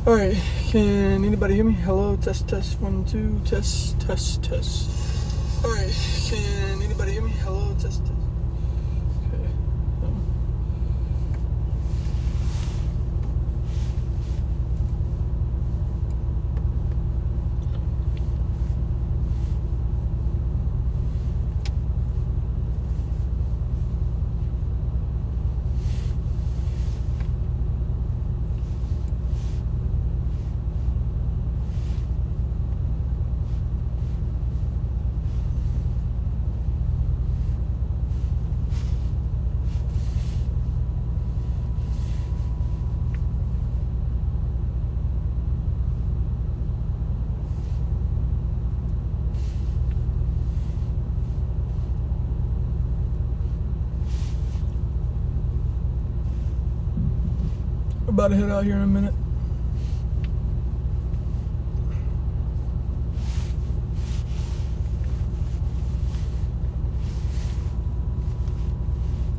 All right, can anybody hear me? Hello, test, 1, 2, test. All right, can anybody hear me? Hello, test. Okay. We're about to head out here in a minute.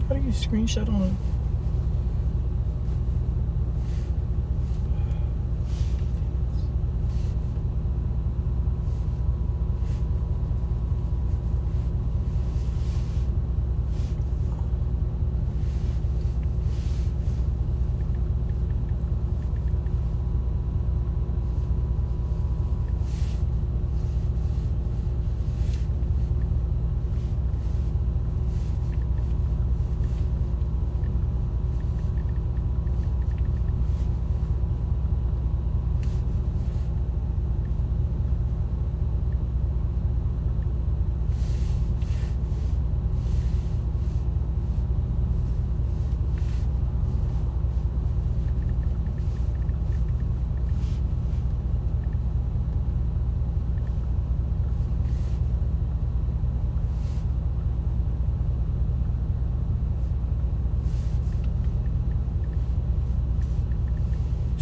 How do you screenshot on it?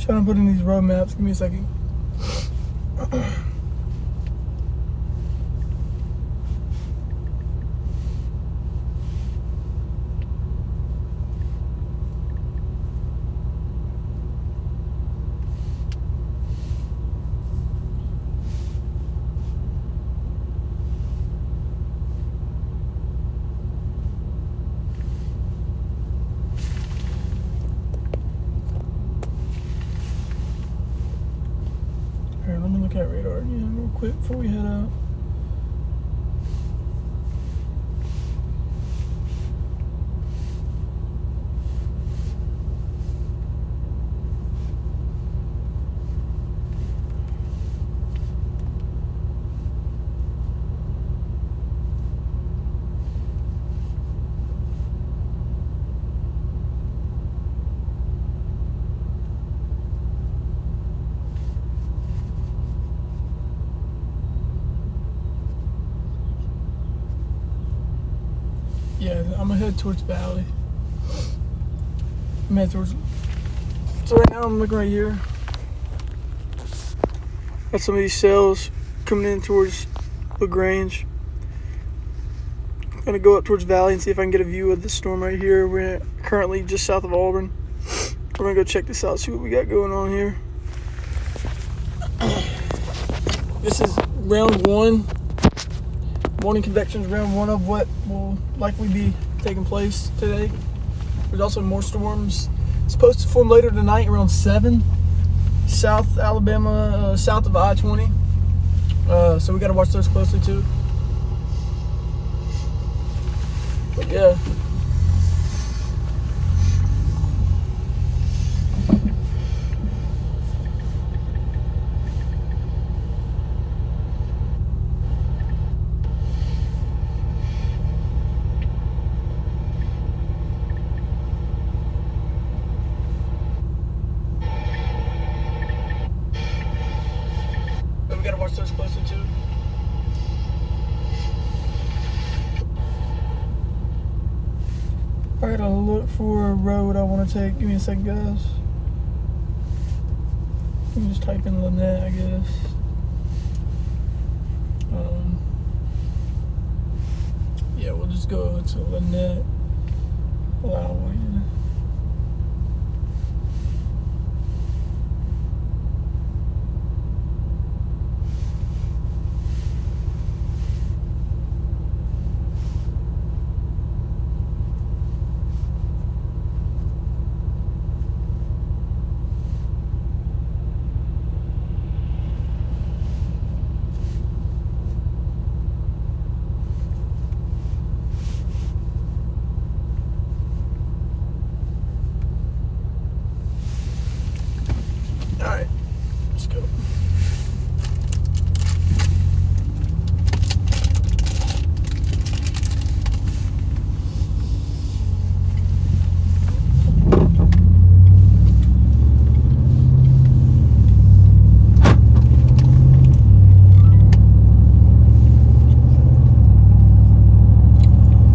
Trying to put in these road maps. Give me a second. Here, let me look at radar again real quick before we head out. Yeah, I'm gonna head towards Valley. I'm heading towards. So right now I'm looking right here. Got some of these cells coming in towards LaGrange. Gonna go up towards Valley and see if I can get a view of the storm right here. We're currently just south of Auburn. We're gonna go check this out, see what we got going on here. This is round one. Morning convections, round one of what will likely be taking place today. There's also more storms. It's supposed to form later tonight around 7. South Alabama, south of I-20. So we got to watch those closely too. But yeah. We gotta watch those closely too. I gotta look for a road I want to take. Give me a second, guys. Let me just type in Lynette, I guess. Yeah, we'll just go to Lynette. Wow. 1 Let's go.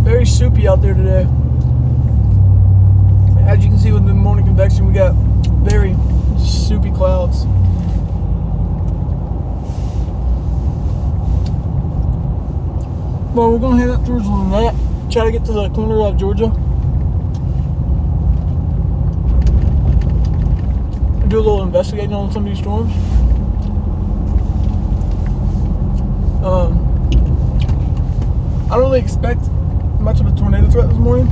Very soupy out there today. As you can see with the morning convection, we got very soupy clouds. Well, we're gonna head up towards Lynette, try to get to the corner of Georgia, and do a little investigating on some of these storms. I don't really expect much of a tornado threat this morning.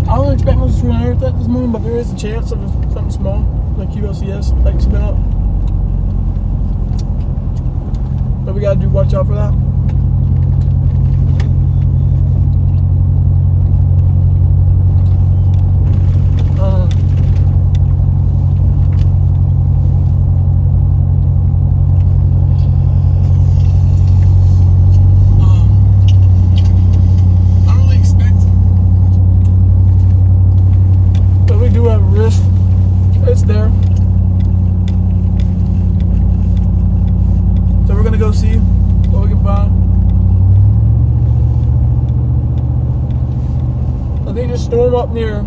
I don't expect much of a tornado threat this morning, but there is a chance of something small, like ULCS, like spin up. But we gotta watch out for that. It's there. So we're gonna go see what we can find. I think this storm up near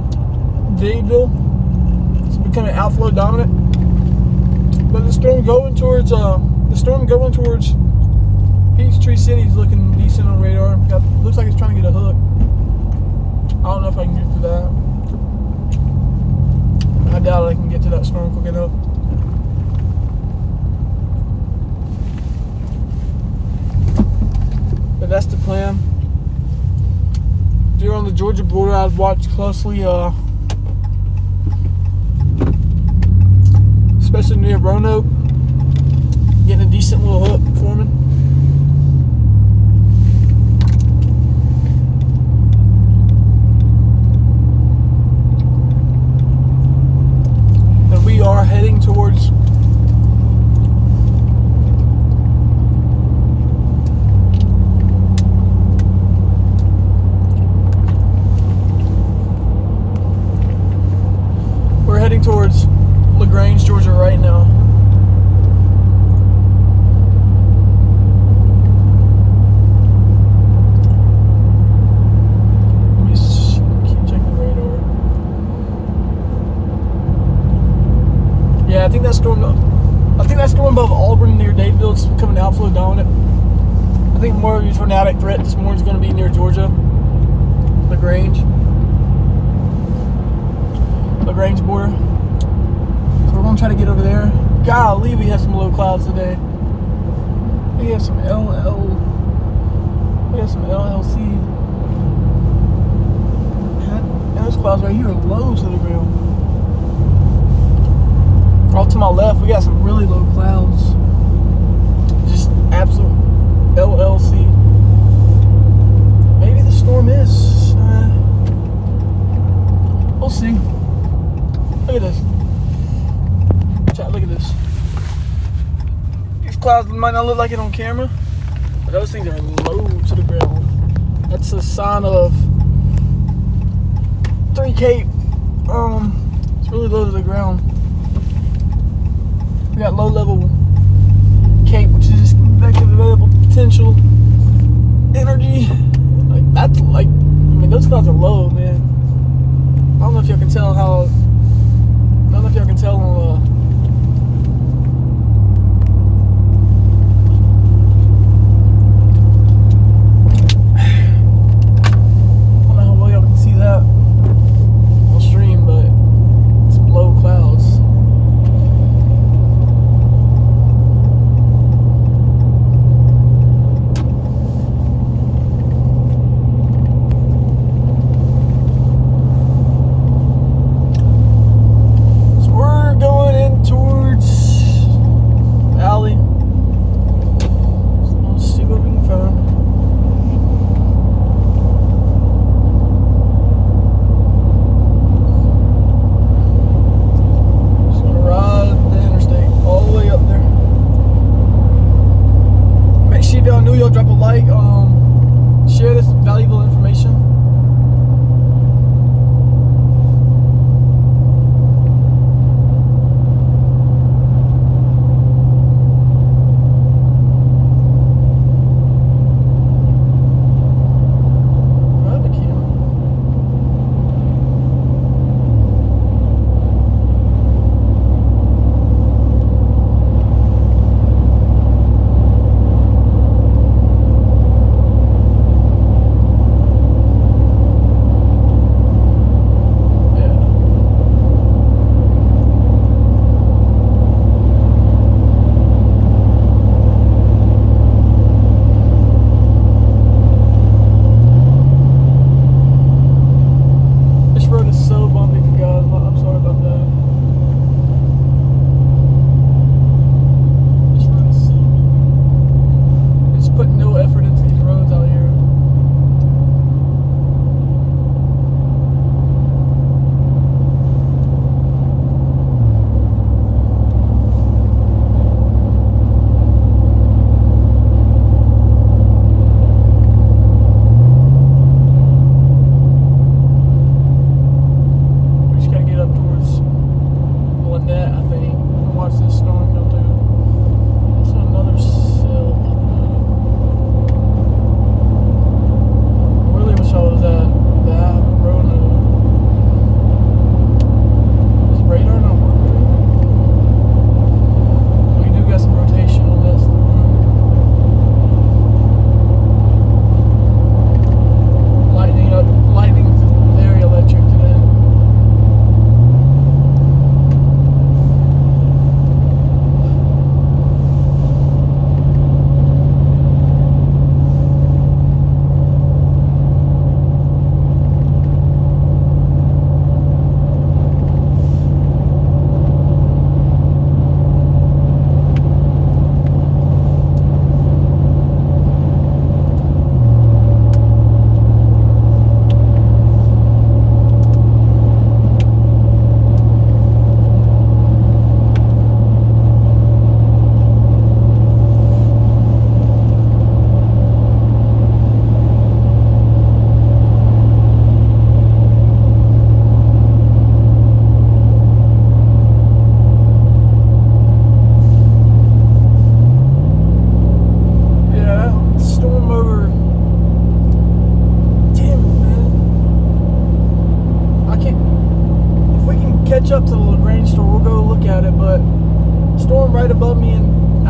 Dadeville is becoming outflow dominant. But the storm going towards Peachtree City is looking decent on radar. Looks like it's trying to get a hook. I don't know if I can get through that. I doubt I can get to that storm quick enough. But that's the plan. If you're on the Georgia border, I'd watch closely, especially near Roanoke, getting a decent little hook forming. We are heading towards LaGrange, Georgia right now. Let me keep checking the radar. Yeah, I think that storm above Auburn near Dadeville is becoming outflow dominant. I think more of your tornadic threat this morning is going to be near Georgia, LaGrange border. So we're going to try to get over there. Golly, we have some low clouds today. We have some LLC. And those clouds right here are low to the ground. Off to my left, we got some really low clouds. Just absolute LLC. Maybe the storm is. We'll see. Look at this. Chat, look at this. These clouds might not look like it on camera, but those things are low to the ground. That's a sign of 3 Cape. It's really low to the ground. We got low level Cape, which is convective available potential energy. Like that's like, I mean, those clouds are low, man. I don't know if y'all can tell on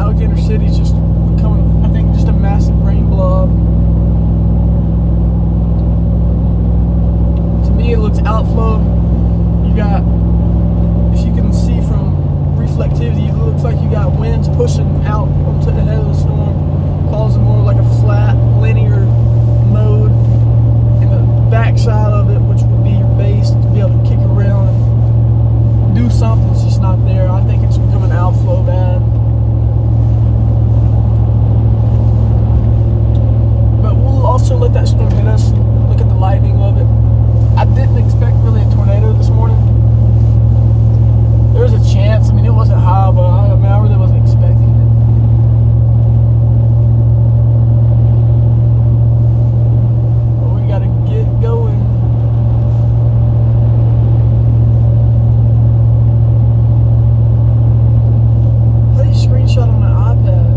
Alexander City's just becoming, I think, just a massive rain blob. To me, it looks outflow. You got, if you can see from reflectivity, it looks like you got winds pushing out onto the head of the storm, causing more like a flat, linear mode. And the backside of it, which would be your base, to be able to kick around and do something, is just not there. I think it's becoming outflow bad. But we'll also let that storm hit us and look at the lightning of it. I didn't expect really a tornado this morning. There was a chance. I mean, it wasn't high, but I really wasn't expecting it. But we gotta get going. How do you screenshot on an iPad?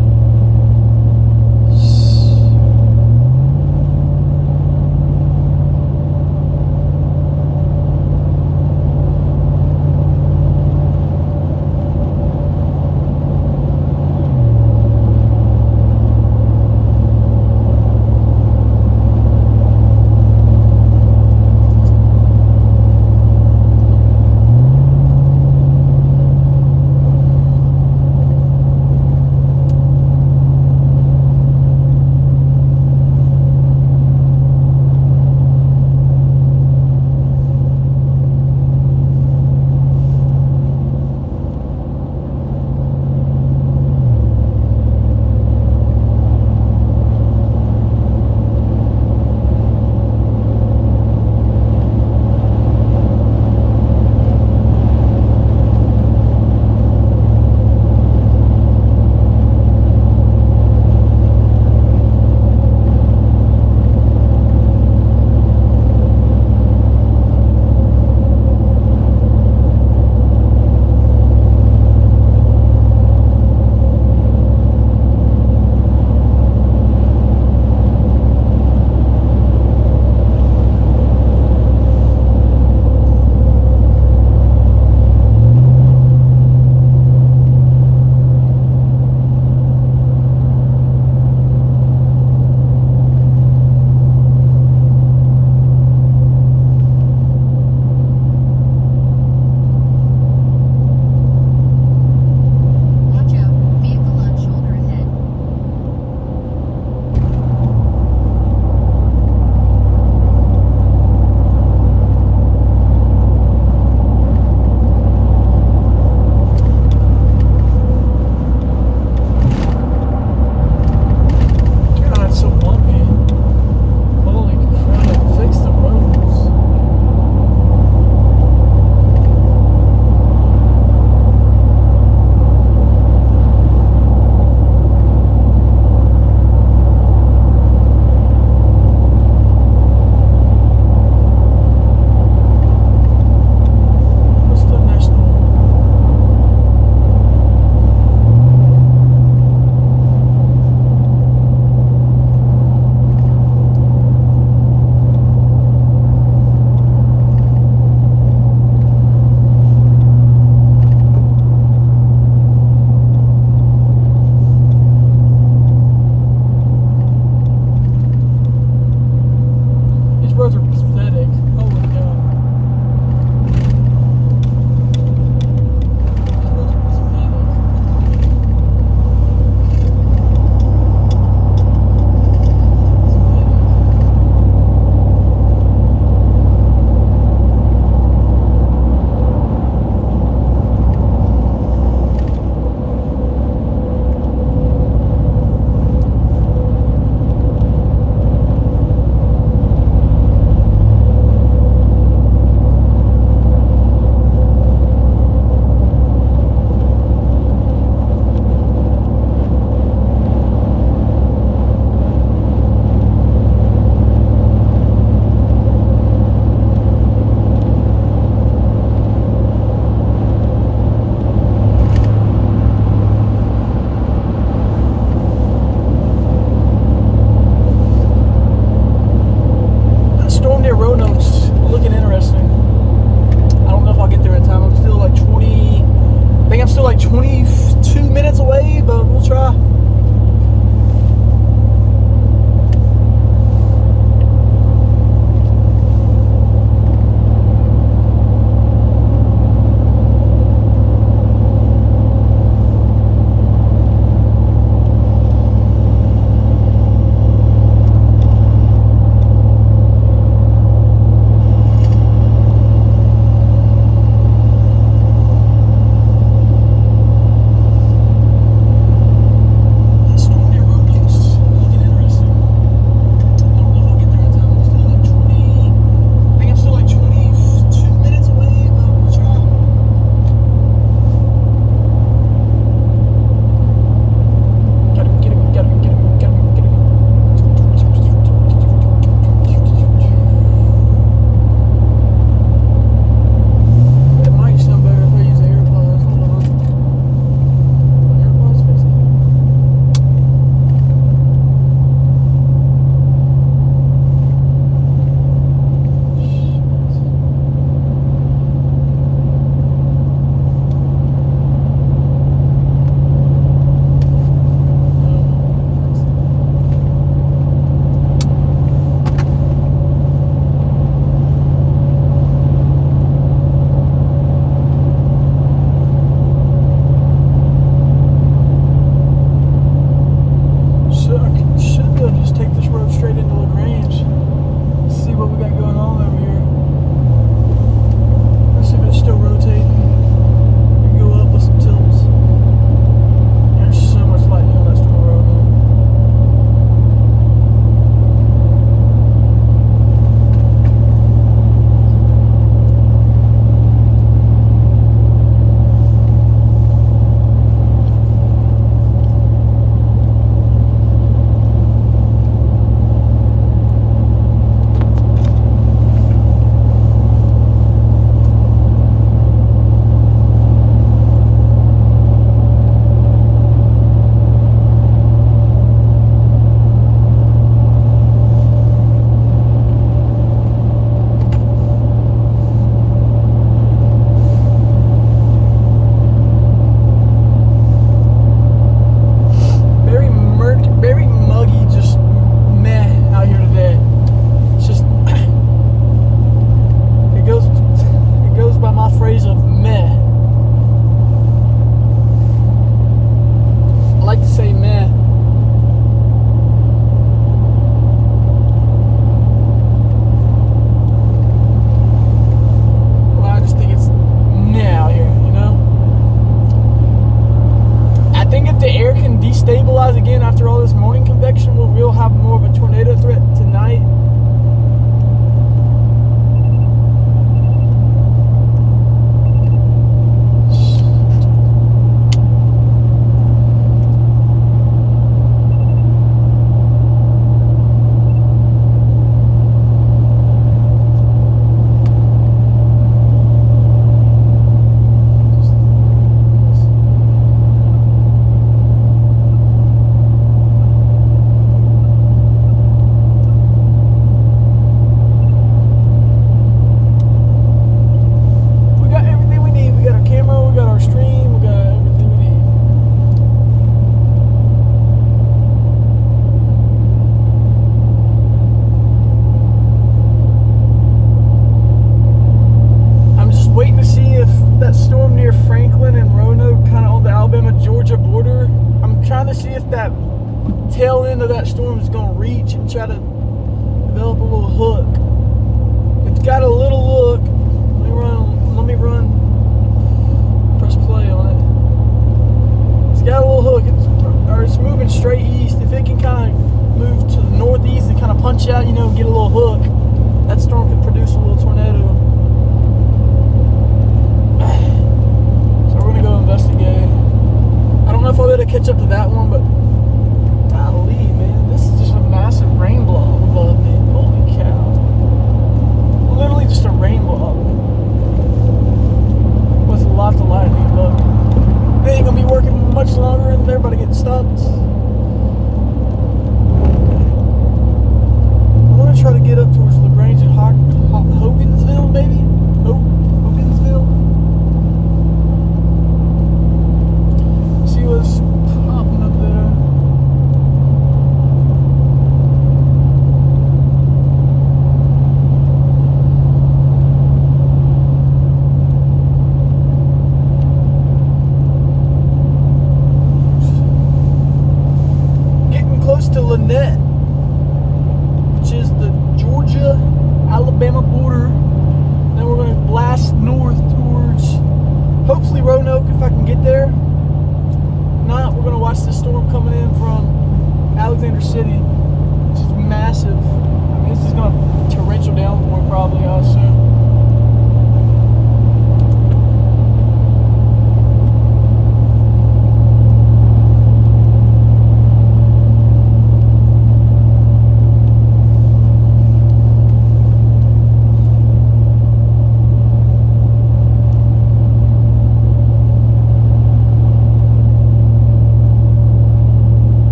2 minutes away, but we'll try. Destabilize again after all this morning convection, we'll have more of a tornado threat tonight. Tail end of that storm is going to reach and try to develop a little hook. It's got a little look. Let me run, press play on it. It's got a little hook. It's moving straight east. If it can kind of move to the northeast and kind of punch out, get a little hook, that storm could produce a little tornado. So we're going to go investigate. I don't know if I'll be able to catch up to that one, but golly, man, this is just a massive rain blob above me. Holy cow. Literally just a rain blob with lots of lightning above me. They ain't gonna be working much longer and they're about to get stopped. I'm gonna try to get up towards LaGrange and Hogansville, maybe? Hogansville? See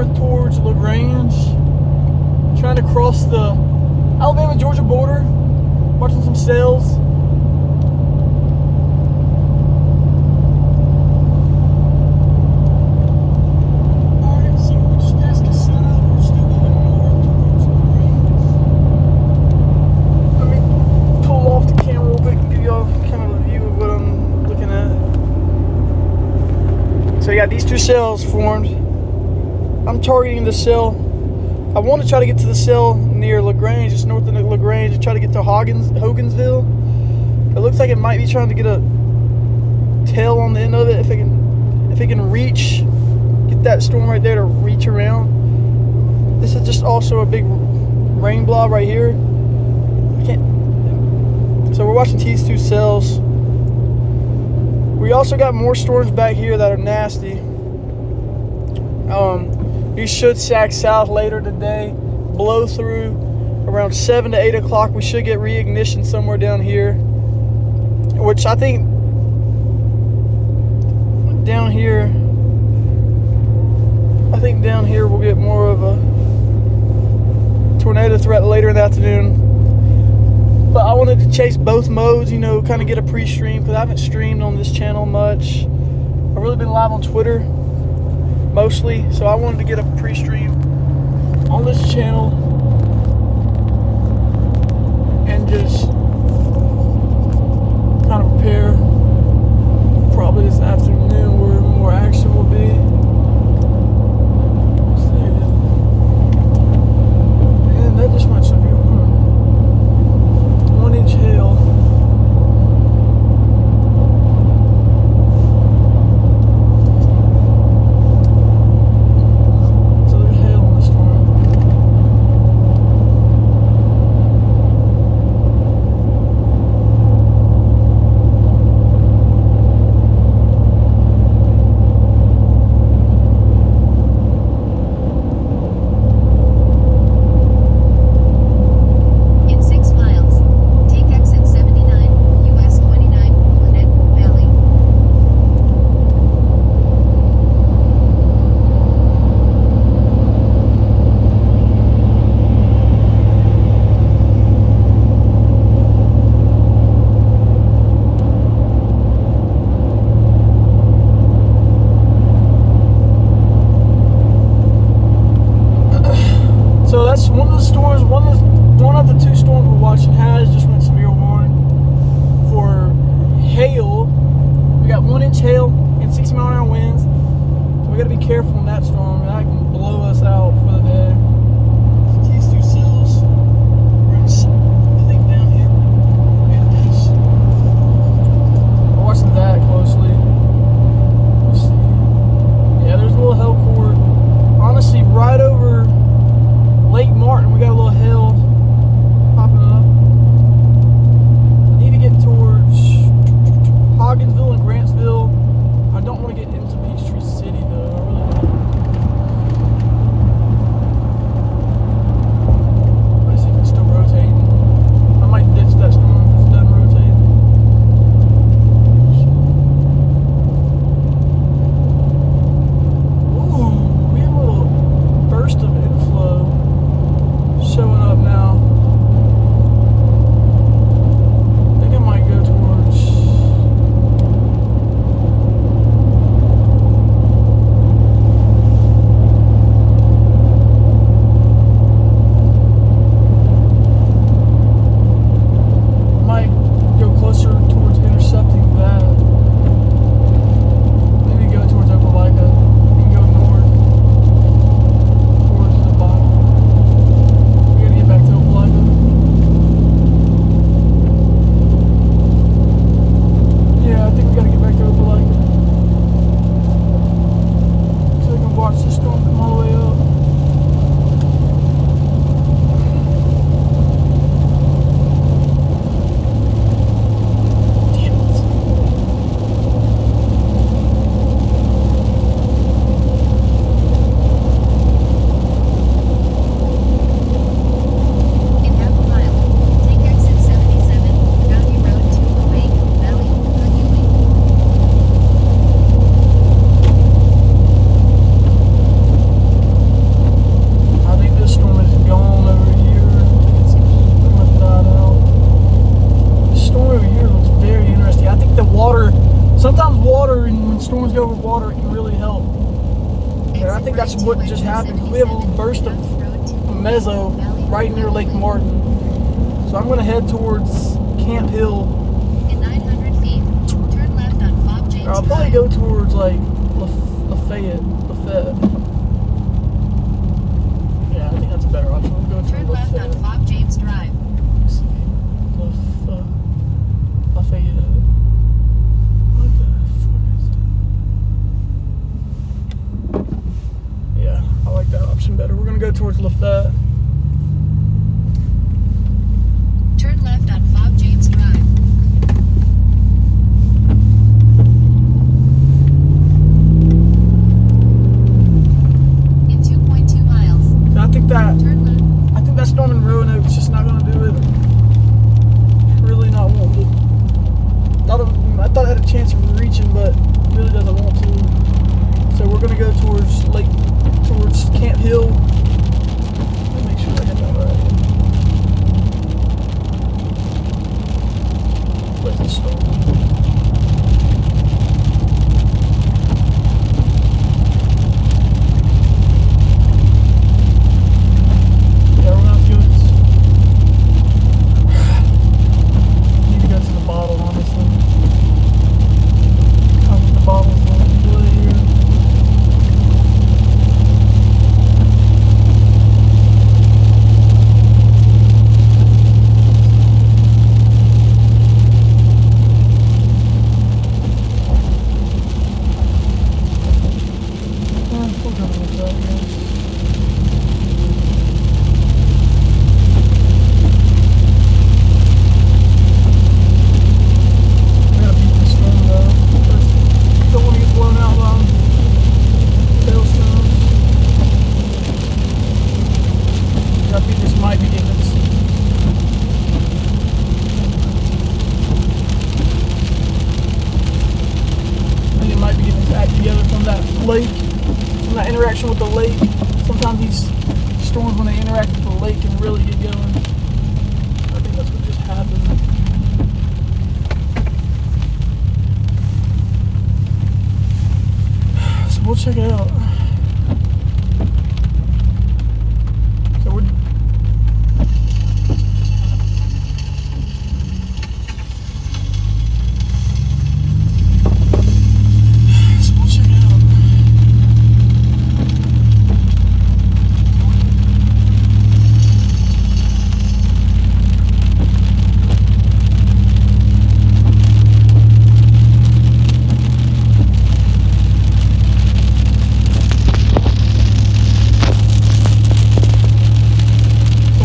north towards LaGrange, trying to cross the Alabama-Georgia border, watching some sails. Alright, so we're just past Casino. We're still going north towards LaGrange. Let me pull off the camera a little bit and give y'all kind of a view of what I'm looking at. So you got these two sails formed. I'm targeting the sail. I want to try to get to the sail near LaGrange, just north of LaGrange, and try to get to Hogansville. It looks like it might be trying to get a tail on the end of it. If it can reach, get that storm right there to reach around. This is just also a big rain blob right here. I can't. So we're watching these two sails. We also got more storms back here that are nasty. These should sack south later today, blow through around 7 to 8 o'clock. We should get reignition somewhere down here, which I think down here we'll get more of a tornado threat later in the afternoon. But I wanted to chase both modes, you know, kind of get a pre-stream, because I haven't streamed on this channel much. I've really been live on Twitter mostly, so I wanted to get a pre-stream on this channel and just kind of prepare. Probably this afternoon where more action will be. And that just went severe. 1-inch hail. So that's one of the storms. One of the two storms we're watching has just went severe warning for hail. We got 1-inch hail and 60-mile-an-hour winds. So we got to be careful in that storm. That can blow us out for the day. These two cells. I think down here. We're watching that closely. Let's see. Yeah, there's a little hail core. Honestly, right over Lake Martin, we got a little hail popping up. I need to get towards Hogansville and Grantsville. I don't want to get into Peachtree City though. I really don't. sometimes water, and when storms go over water, it can really help. And I think that's what just happened, because we have a little burst of mezzo right near Lake Martin. So I'm going to head towards Camp Hill. In 900 feet, turn left on Bob James Or I'll probably go towards like Lafayette. Yeah, I think that's a better option. We'll go Turn left on Bob James Drive. Let's see. Lafayette. What the fuck is it? Yeah, I like that option better. We're gonna go towards Lafayette. Turn left on Bob James Drive. In 2.2 miles. I think Turn left. that storm in Roanoke's just not gonna do it. It's really not wanting to. I thought it had a chance of reaching, but it really doesn't want to. So we're gonna go towards Camp Hill. Let me make sure I get that right. Where's the storm? Yeah, we're gonna have to go. Need to go to the bottle, honestly. I think the bottle's really here. We'll go with that, I guess. I gotta beat the storm though. Don't want to get blown out by hailstones. I think this might be getting it. I think it might be getting its act together from that lake, from that interaction with the lake. Sometimes these storms, when they interact with the lake, can really get going. I think that's what just happened. So we'll check it out. So we're check it out.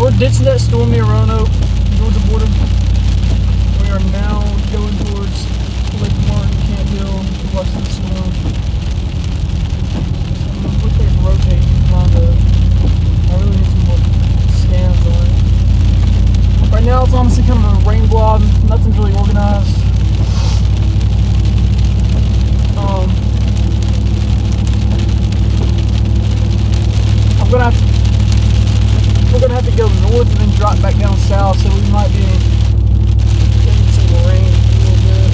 We're ditching that storm near Roanoke, Georgia border. We are now going towards Lake Martin, Camp Hill, watch the storm. Looks like it's rotating around the. I really need some more scans on it. Right now it's honestly kind of a rain blob. Nothing's really organized. We're gonna have to go north and then drop back down south, so we might be getting some rain a little bit.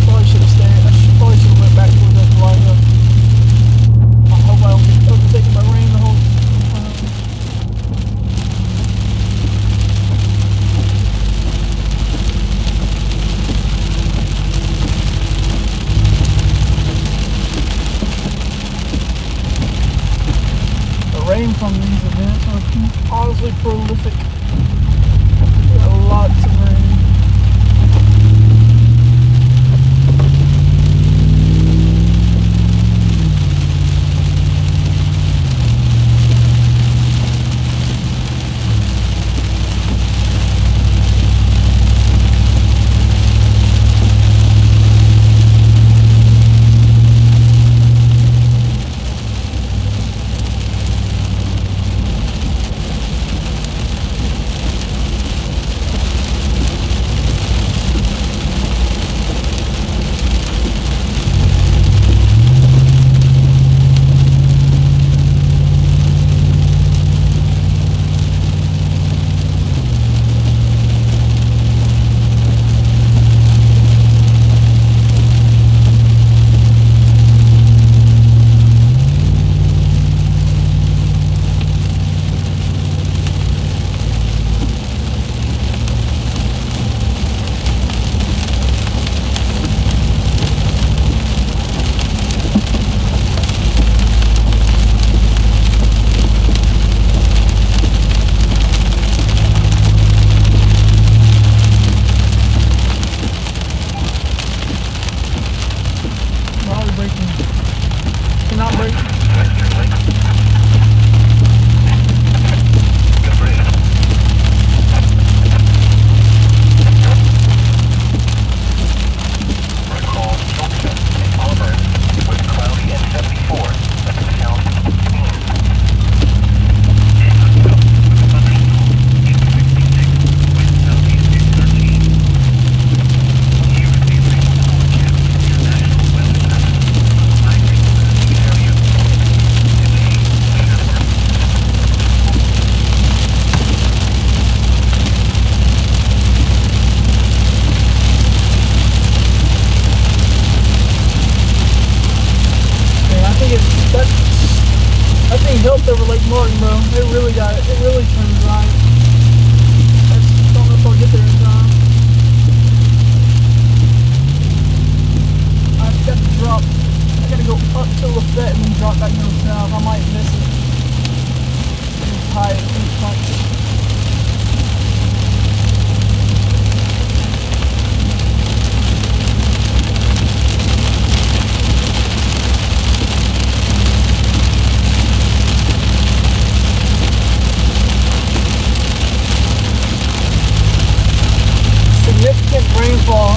Probably should have stayed. Probably should have went back towards that Florida. I hope I don't get overtaken by rain the whole time. Rain from these events are honestly prolific. We got lots of rain. really got it. It really turns right. I just don't know if I'll get there in time. I've got to drop. I got to go up to Lafette and then drop back down south. I might miss it. It's tight. It's tight. Significant rainfall.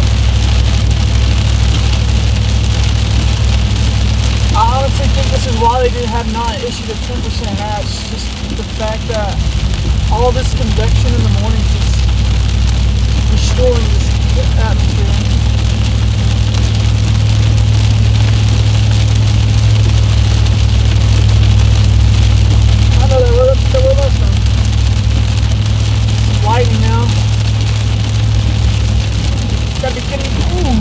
I honestly think this is why they have not issued a 10% hatch. Just the fact that all this convection in the mornings is destroying this atmosphere. I know they were listening. It's lightning now. Gotta be kidding me. Ooh.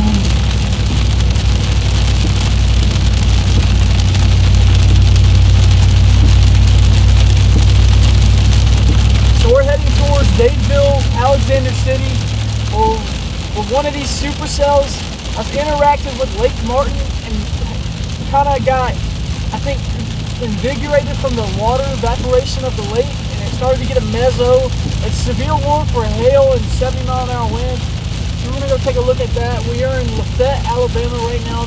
So we're heading towards Dadeville, Alexander City, or one of these supercells. I've interacted with Lake Martin and kind of got, I think, invigorated from the water evaporation of the lake, and it started to get a mezzo. It's severe warning for hail and 70-mile-an-hour winds. So we're gonna go take a look at that. We are in Lafette, Alabama right now.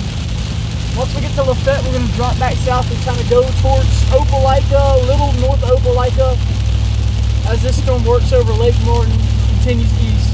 Once we get to Lafette, we're gonna drop back south and kind of go towards Opelika, a little north of Opelika, as this storm works over Lake Martin, continues east.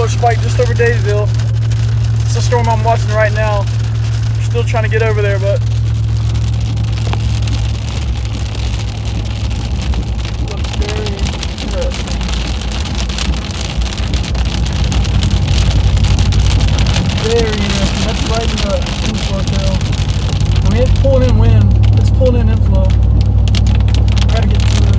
Spike just over Dadeville. It's the storm I'm watching right now. Still trying to get over there, but looks very interesting. Very interesting. That's right in the inflow tail. I mean, it's pulling in wind. It's pulling in inflow. Gotta get through it.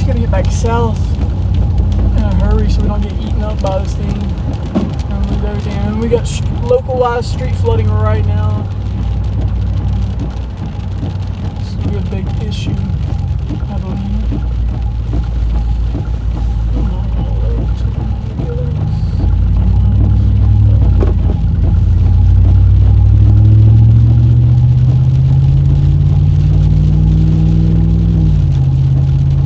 just gotta get back south in a hurry so we don't get eaten up by this thing and lose everything. And we got localized street flooding right now. This will be a big issue, I believe.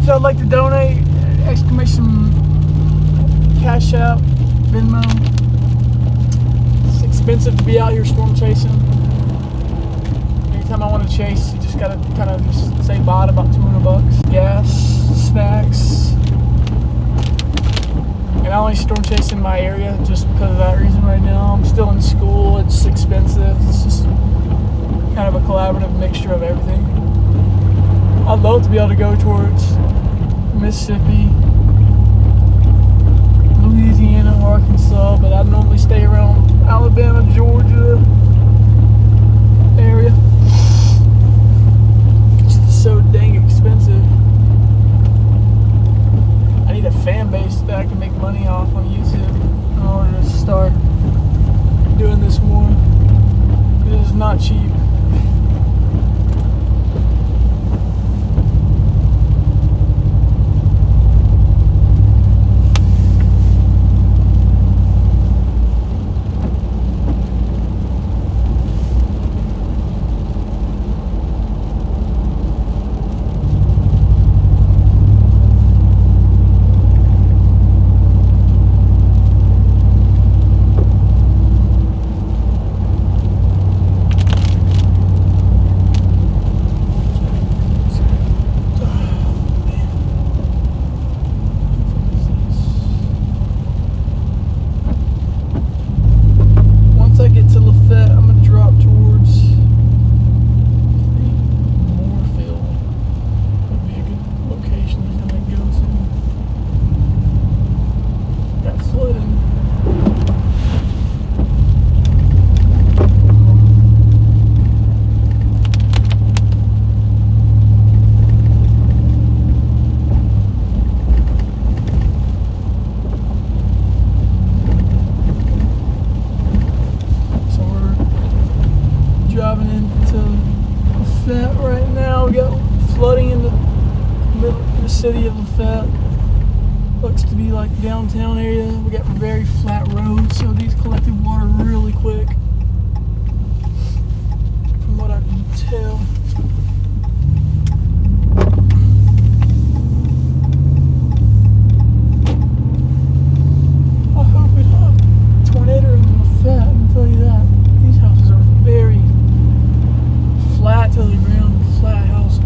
So I'd like to donate, exclamation, Cash App, Venmo. It's expensive to be out here storm chasing. Anytime I want to chase, you just gotta kind of just say bye to about $200. Gas, snacks. And I only storm chase in my area just because of that reason right now. I'm still in school, it's expensive. It's just kind of a collaborative mixture of everything. I'd love to be able to go towards Mississippi, Louisiana, Arkansas, but I normally stay around Alabama, Georgia area. It's just so dang expensive. I need a fan base that I can make money off on YouTube in order to start doing this more. It is not cheap. City of Lafayette looks to be like downtown area. We got very flat roads, so these collected water really quick from what I can tell. I hope we don't have a tornado in Lafayette, I can tell you that. These houses are very flat to the ground, flat houses.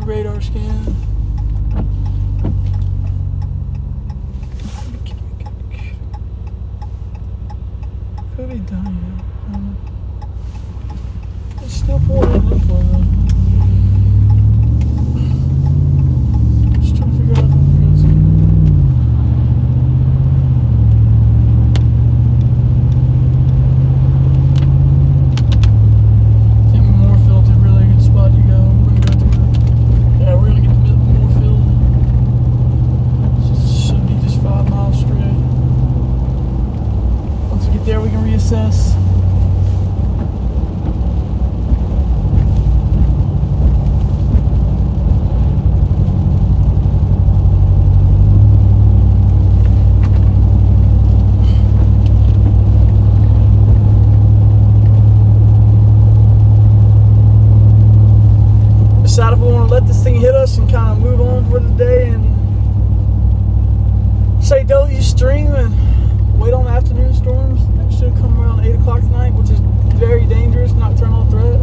Radar scan. Could be done yet. It's still pouring in for them. Just trying to figure out if I'm going to. I think Moorfield's a really good spot to go. We're going to go through. Yeah, we're gonna get to Moorfield. Should be just 5 miles straight. Once we get there, we can reassess. Decide if we want to let this thing hit us and kind of move on for the day and say deluge stream and wait on afternoon storms. That should come around 8 o'clock tonight, which is very dangerous, nocturnal threat.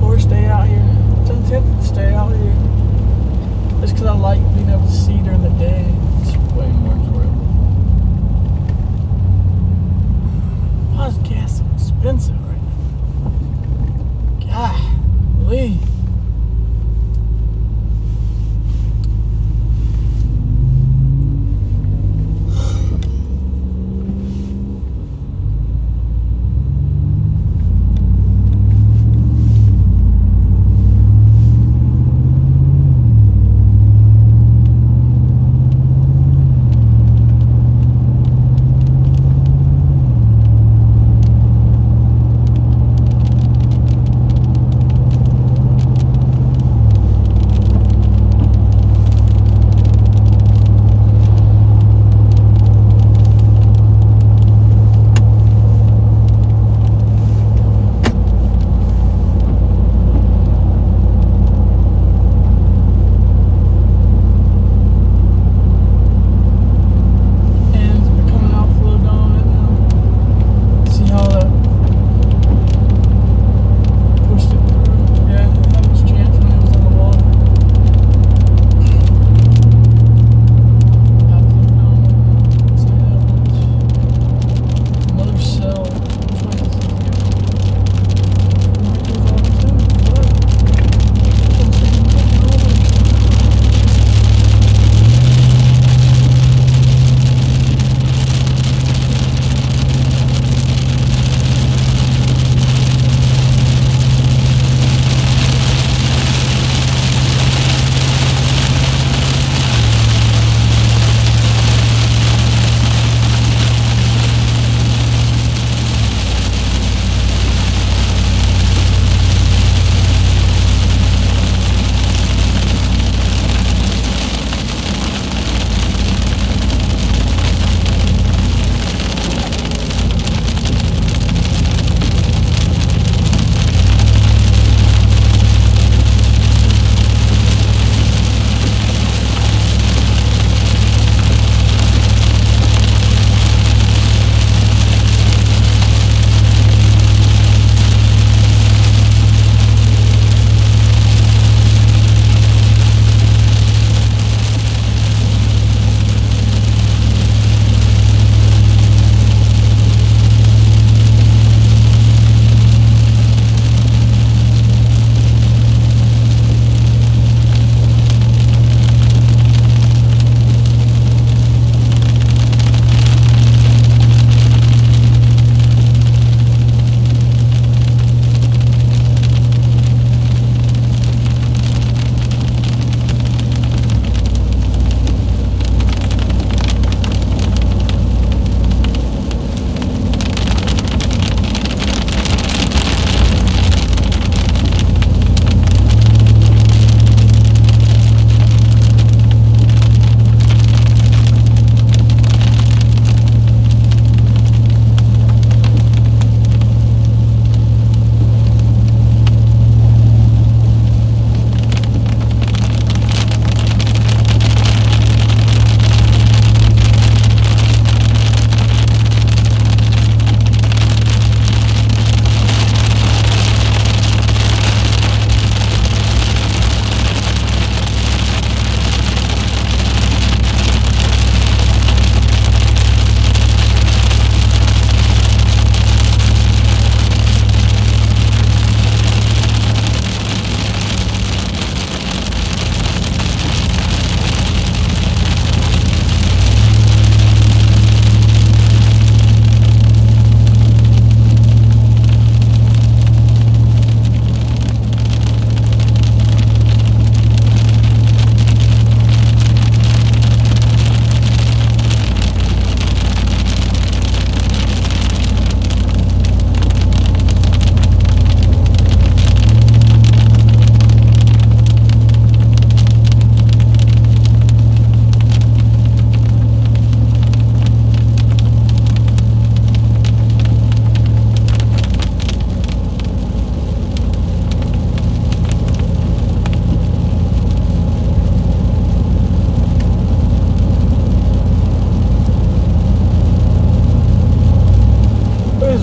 Or stay out here. It's tempted to stay out here just because I like being able to see during the day, it's way more enjoyable. Why is gas so expensive right now? Golly.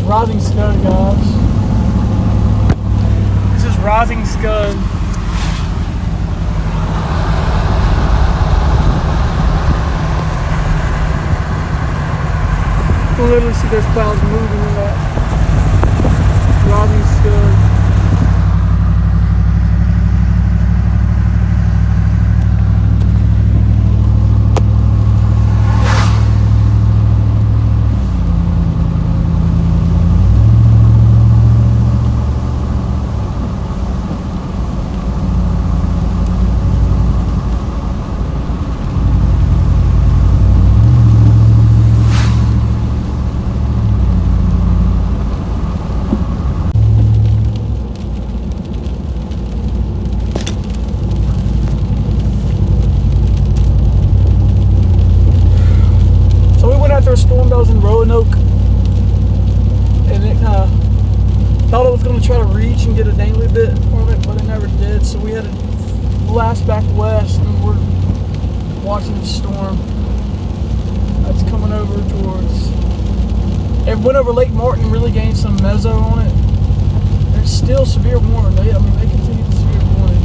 Rising Scud, guys. This is Rising Scud. literally see those clouds moving in that rising scud. After a storm that was in Roanoke, and it kind of thought it was going to try to reach and get a dangly bit from it, but it never did. So we had to blast back west, and we're watching the storm that's coming over towards. It went over Lake Martin and really gained some mezzo on it. There's still severe warning. They continue the severe warning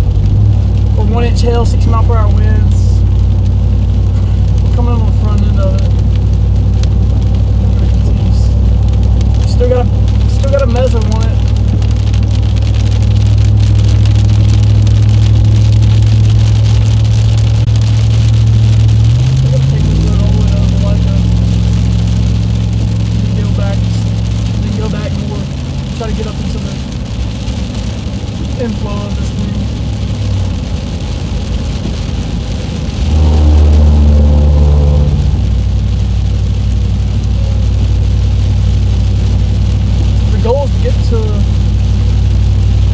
for 1 inch hail, 60 mile per hour winds. We're coming on the front end of it. Still got a mezzo on it. I'm gonna take this road all the way down to Leica. Then go back more. Try to get up into the inflow of this thing. Goal is to get to,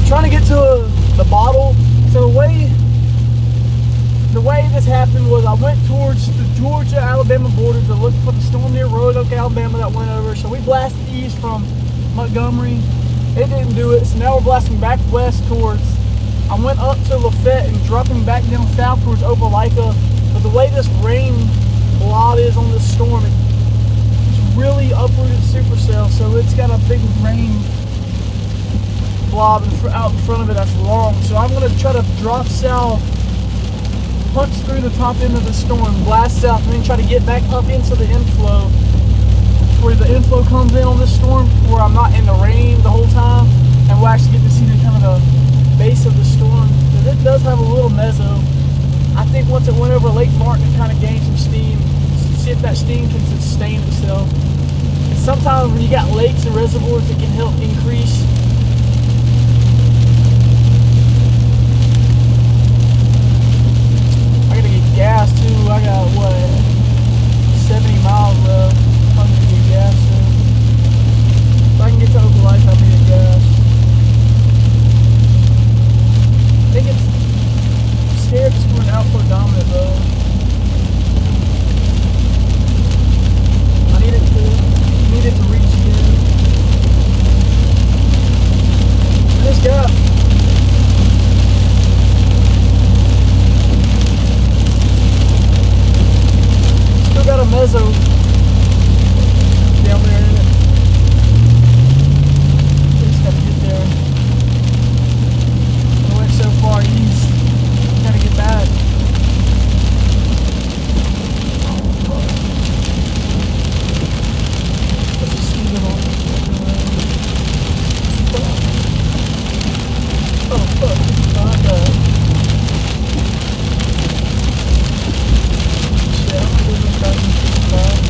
trying to get to the bottle. So the way this happened was I went towards the Georgia-Alabama border to look for the storm near Roanoke, Alabama that went over. So we blasted east from Montgomery. It didn't do it. So now we're blasting back west towards, I went up to Lafayette and dropping back down south towards Opelika. But the way this rain blob is on this storm, really uprooted supercell, so it's got a big rain blob out in front of it that's long. So I'm going to try to drop south, punch through the top end of the storm, blast south, and then try to get back up into the inflow, where the inflow comes in on this storm, where I'm not in the rain the whole time, and we'll actually get to see the kind of the base of the storm, because it does have a little mezzo. I think once it went over Lake Martin, it kind of gained some steam. See if that steam can sustain itself. And sometimes when you got lakes and reservoirs, it can help increase. I gotta get gas too. I got what, 70 miles left. I'm gonna get gas soon. If I can get to Opelika, I'm gonna get gas. I think it's scared it's going outflow dominant though. I need it to reach again. This gap. Still got a mezzo down there in it. Just gotta get there. I went so far east. Gotta get back. Oh fuck, my God. Shit, I'm gonna do this back.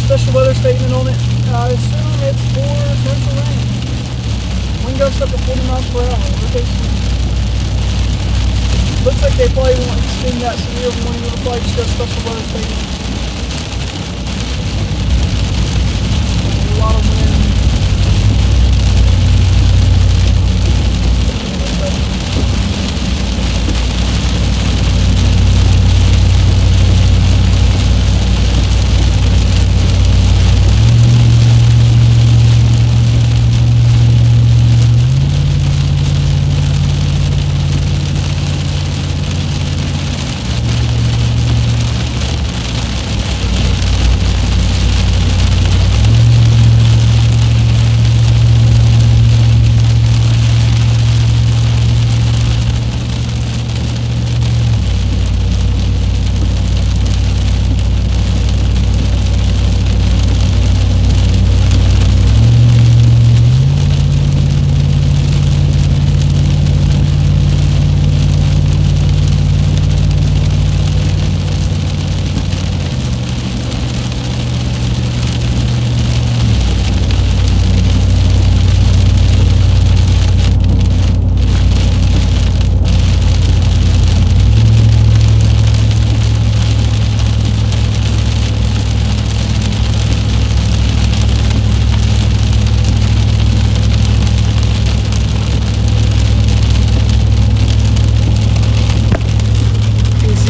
special weather statement on it. I assume it's for torrential rain. Wind gusts up to 40 miles per hour. Looks like they probably won't extend that severe warning. It'll probably just go special weather statement. A lot of wind.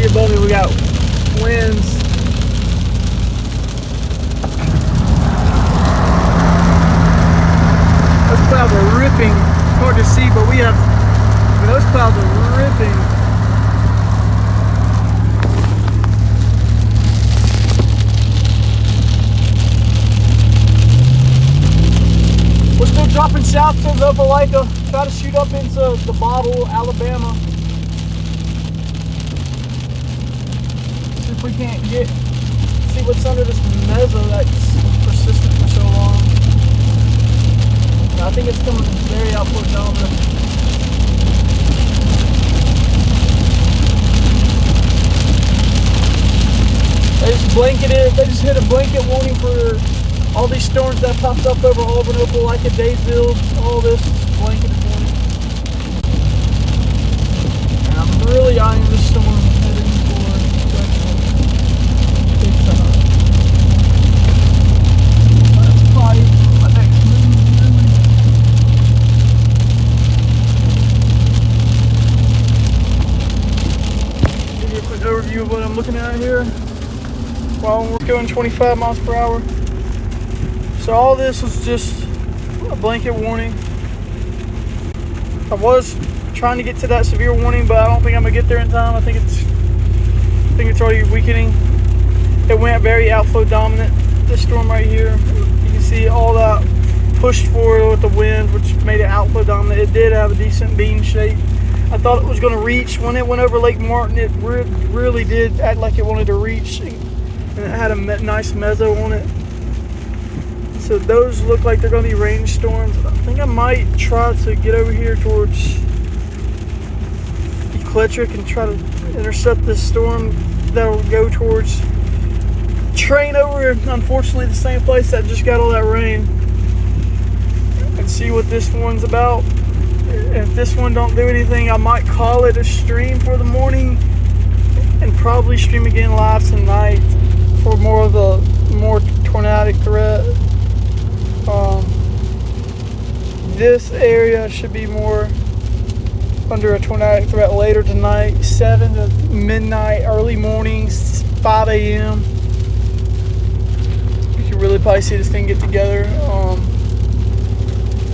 Above me, we got winds. Those clouds are ripping. It's hard to see, but those clouds are ripping. We're still dropping south towards Opelika. Try to shoot up into the Bottle, Alabama. We can't see what's under this mezzo that's persistent for so long. I think it's coming very outward dominant. They just hit a blanket warning for all these storms that popped up over Auburn, Opelika, Daysville, all this blanketed warning. And I'm really eyeing this storm heading for that's probably my next move. Give you a quick overview of what I'm looking at here while we're going 25 miles per hour. So all this was just a blanket warning. I was trying to get to that severe warning, but I don't think I'm gonna get there in time. I think it's already weakening. It went very outflow dominant. This storm right here, you can see all that pushed forward with the wind, which made it outflow dominant. It did have a decent beam shape. I thought it was going to reach. When it went over Lake Martin, it really did act like it wanted to reach, and it had a nice mezzo on it. So those look like they're going to be range storms. I think I might try to get over here towards Eclectric and try to intercept this storm that'll go towards train over, unfortunately, the same place that just got all that rain, and see what this one's about. If this one don't do anything, I might call it a stream for the morning and probably stream again live tonight for more tornadic threat. This area should be more under a tornadic threat later tonight, 7 to midnight, early mornings, 5 a.m. You can really probably see this thing get together.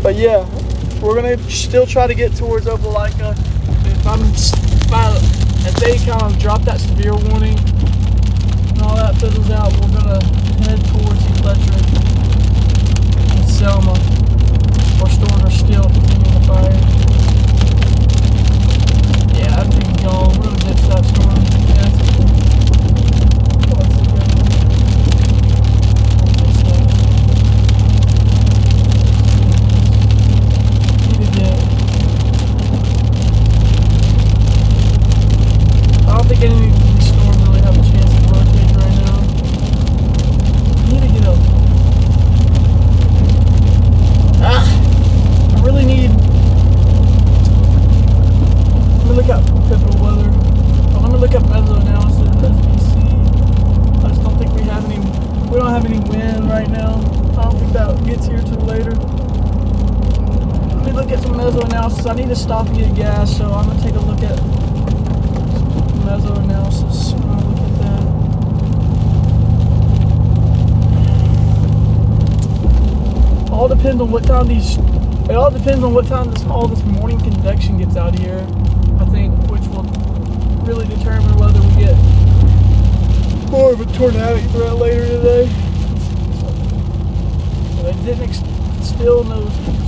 But yeah, we're gonna still try to get towards Opelika. If they kind of drop that severe warning and all that fizzles out, we're gonna head towards Eclectric and Selma. Our stores are still continuing to fire. Yeah, that thing's gone. We're gonna ditch that storm. Yeah, that's cool. I don't think any of these storms really have a chance to rotate right now. I need to get a meso analysis. I need to stop and get gas, so I'm gonna take a look at meso analysis. I'm gonna look at that. All depends on what time it all depends on what time all this morning convection gets out here, I think, which will really determine whether we get more of a tornadic threat later today. So they didn't still no 2%.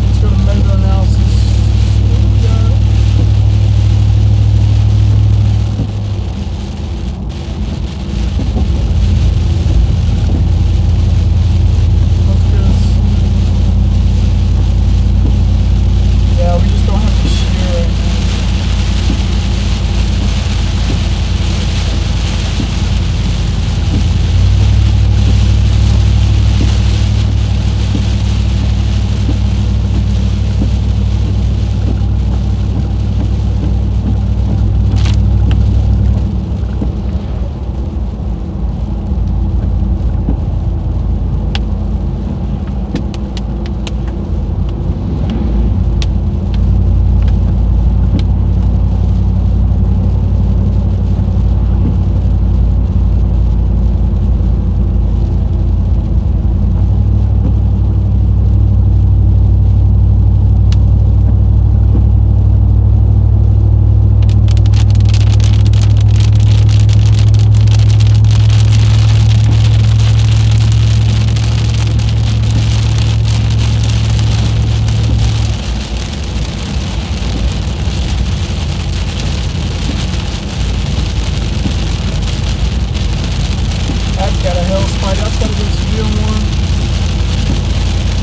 Let's go to meso analysis. Yeah, we just don't have to share.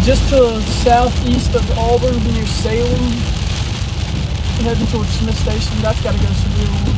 Just to the southeast of Auburn, near Salem, heading towards Smith Station. That's got to go severe one.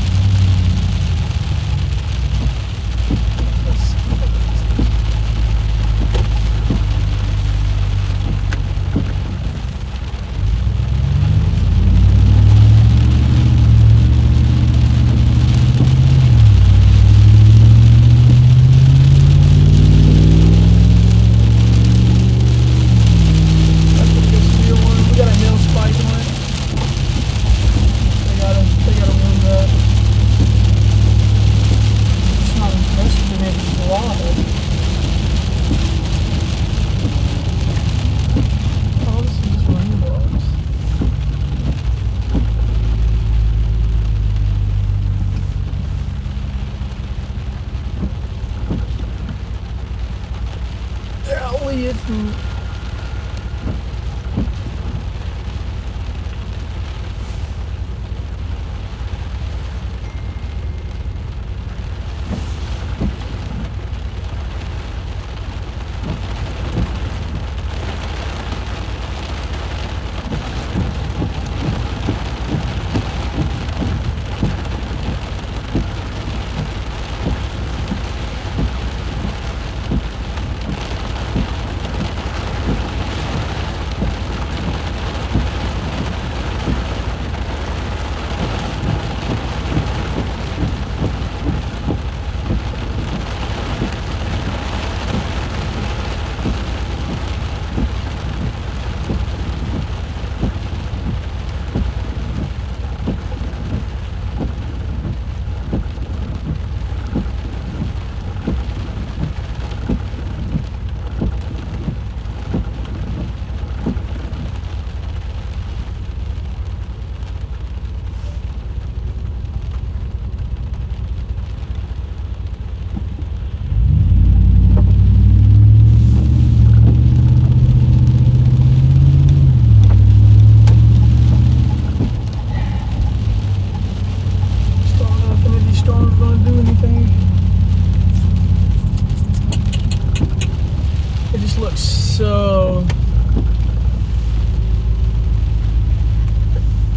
So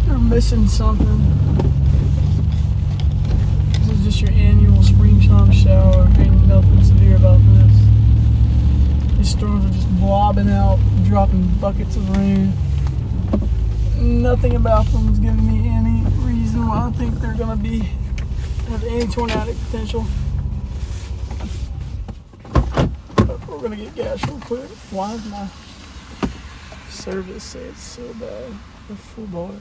they're missing something. This is just your annual springtime shower. Ain't nothing severe about this. These storms are just blobbing out, dropping buckets of rain. Nothing about them is giving me any reason why I think they're gonna have any tornadic potential. We're gonna get gas real quick. Why is my service say it's so bad? The full bars.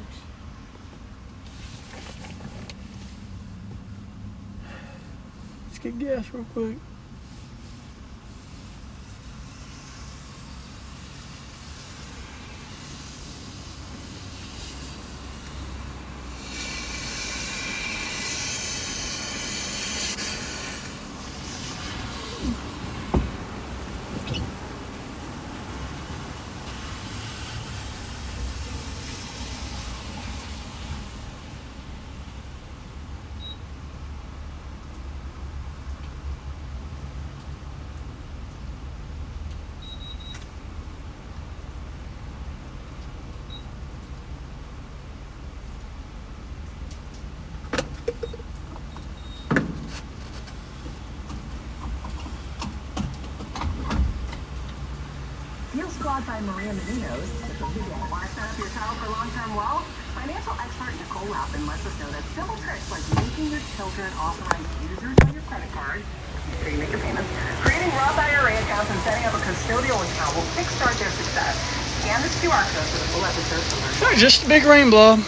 Let's get gas real quick. Squad by Maria Menounos. Want to set up your child for long-term wealth? Financial expert Nicole Lappin lets us know that simple tricks like making your children authorized users on your credit card, so you make your payments, creating Roth IRA accounts, and setting up a custodial account will kickstart their success. Scan this QR code for the full episode to learn. Just a big rain blob.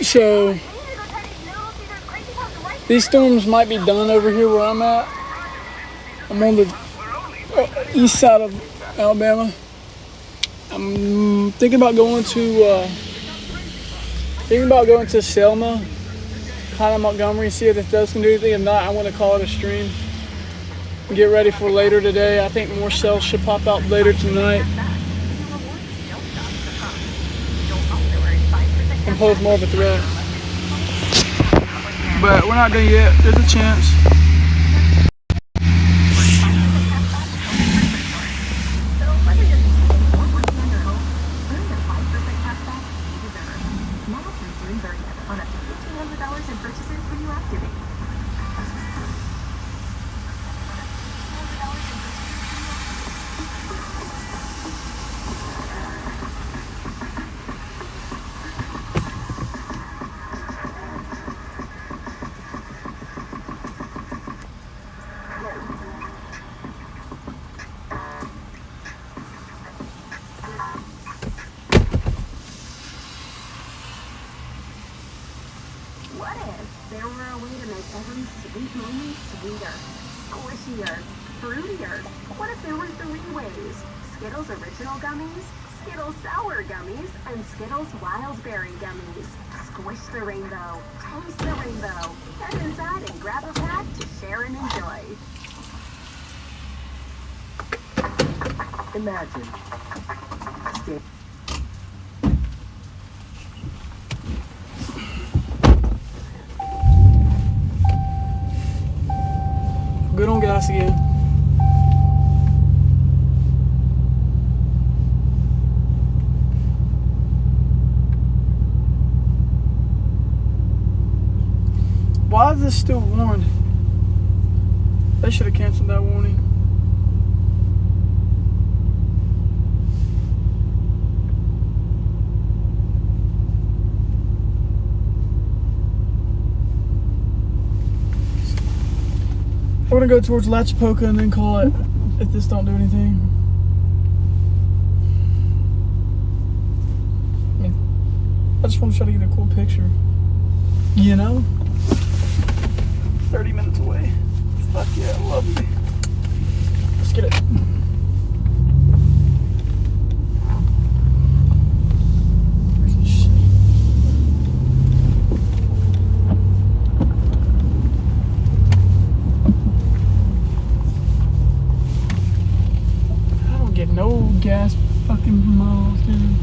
So these storms might be done over here where I'm at. I'm on the east side of Alabama. I'm thinking about going to Selma, kind of Montgomery, see if this does can do anything. If not, I want to call it a stream. Get ready for later today. I think more cells should pop out later tonight. And pose more of a threat. But we're not done yet. There's a chance. What if there were a way to make every sweet moment sweeter, squishier, fruitier? What if there were 3 ways? Skittles Original Gummies, Skittles Sour Gummies, and Skittles Wild Berry Gummies. Squish the rainbow, taste the rainbow. Head inside and grab a pack to share and enjoy. Imagine. Good on gas again. Why is this still warned? They should have canceled that warning. We're gonna go towards Lachapoka and then call it if this don't do anything. I mean, I just want to try to get a cool picture. You know? 30 minutes away. Fuck yeah, lovely. Let's get it. No gas fucking miles, dude.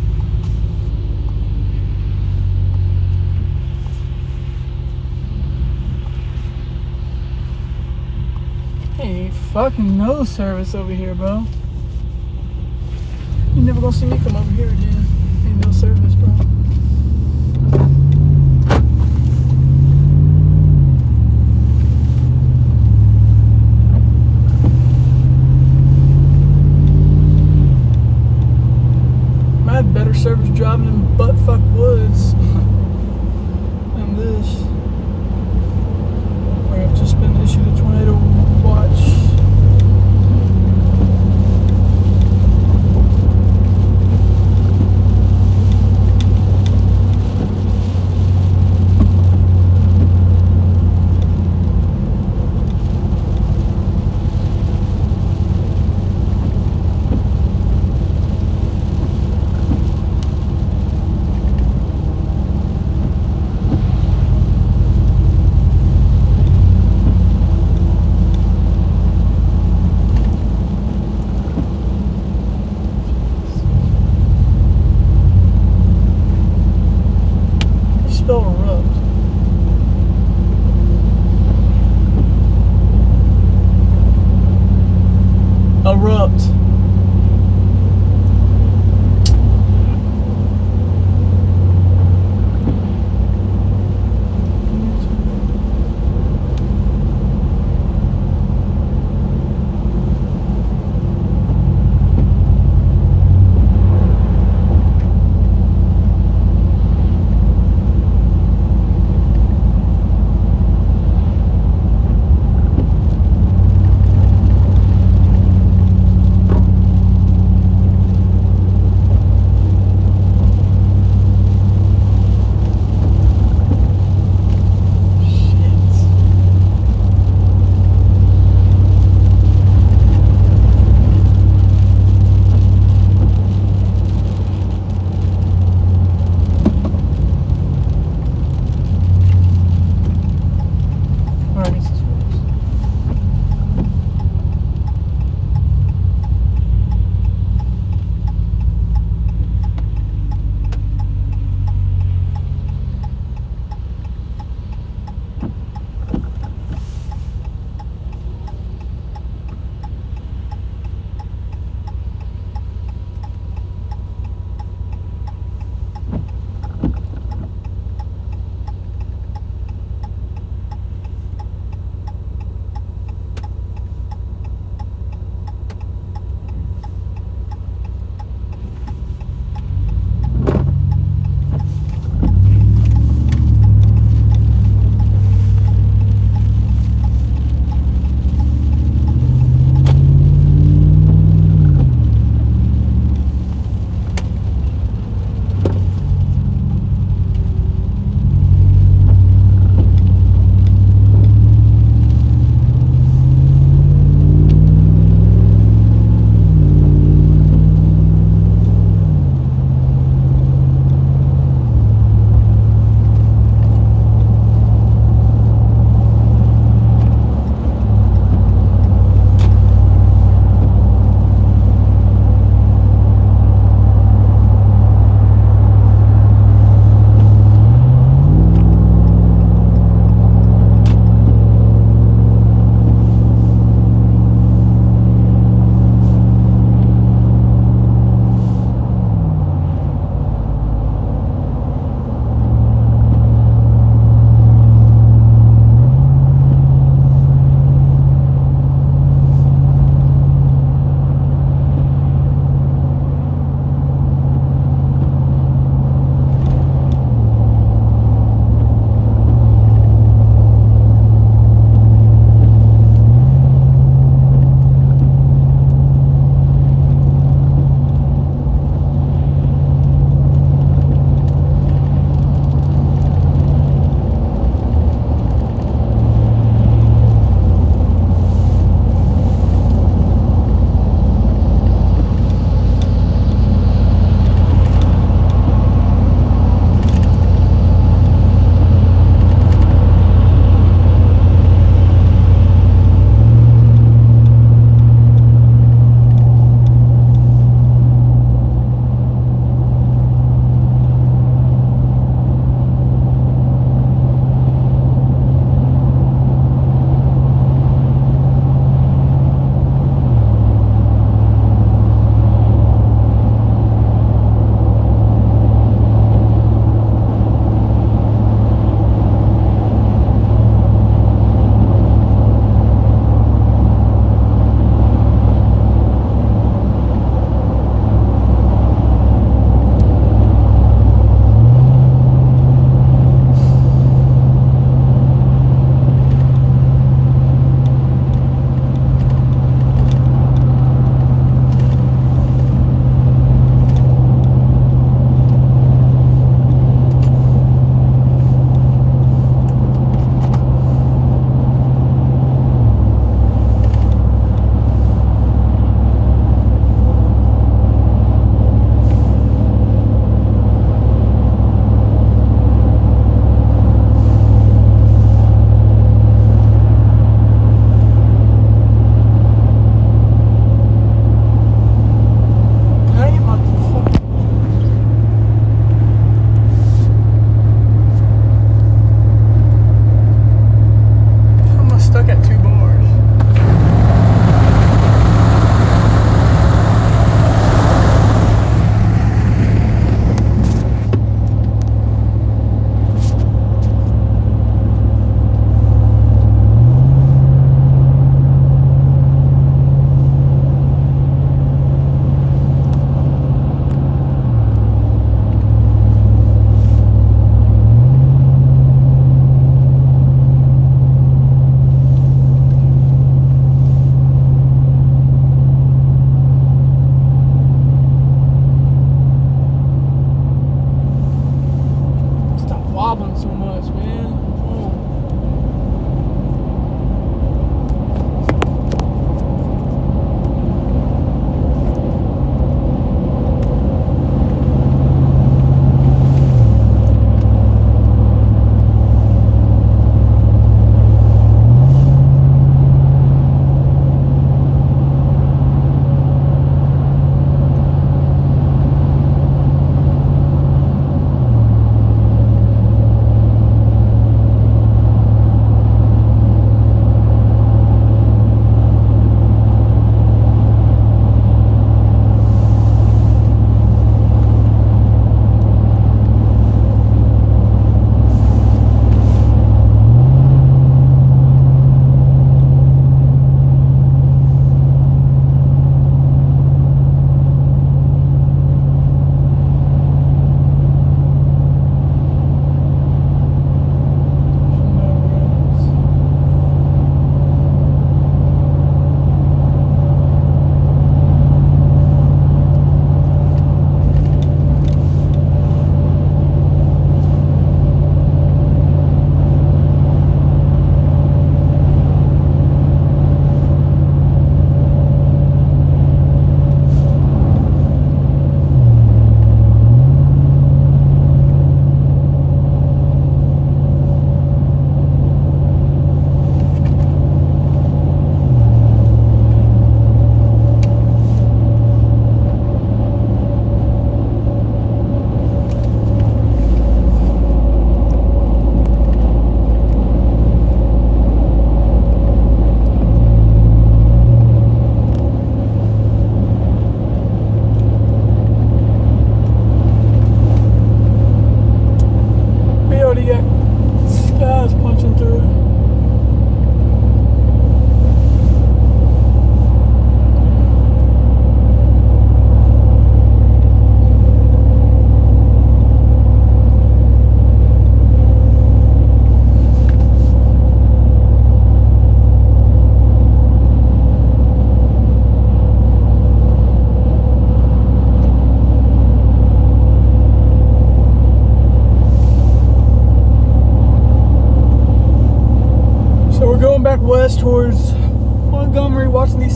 Ain't fucking no service over here, bro. You never gonna see me come over here again. Ain't no service, bro. Better service driving in butt-fuck woods. And this. We have just been issued a tornado watch. Spell erupt. Erupt.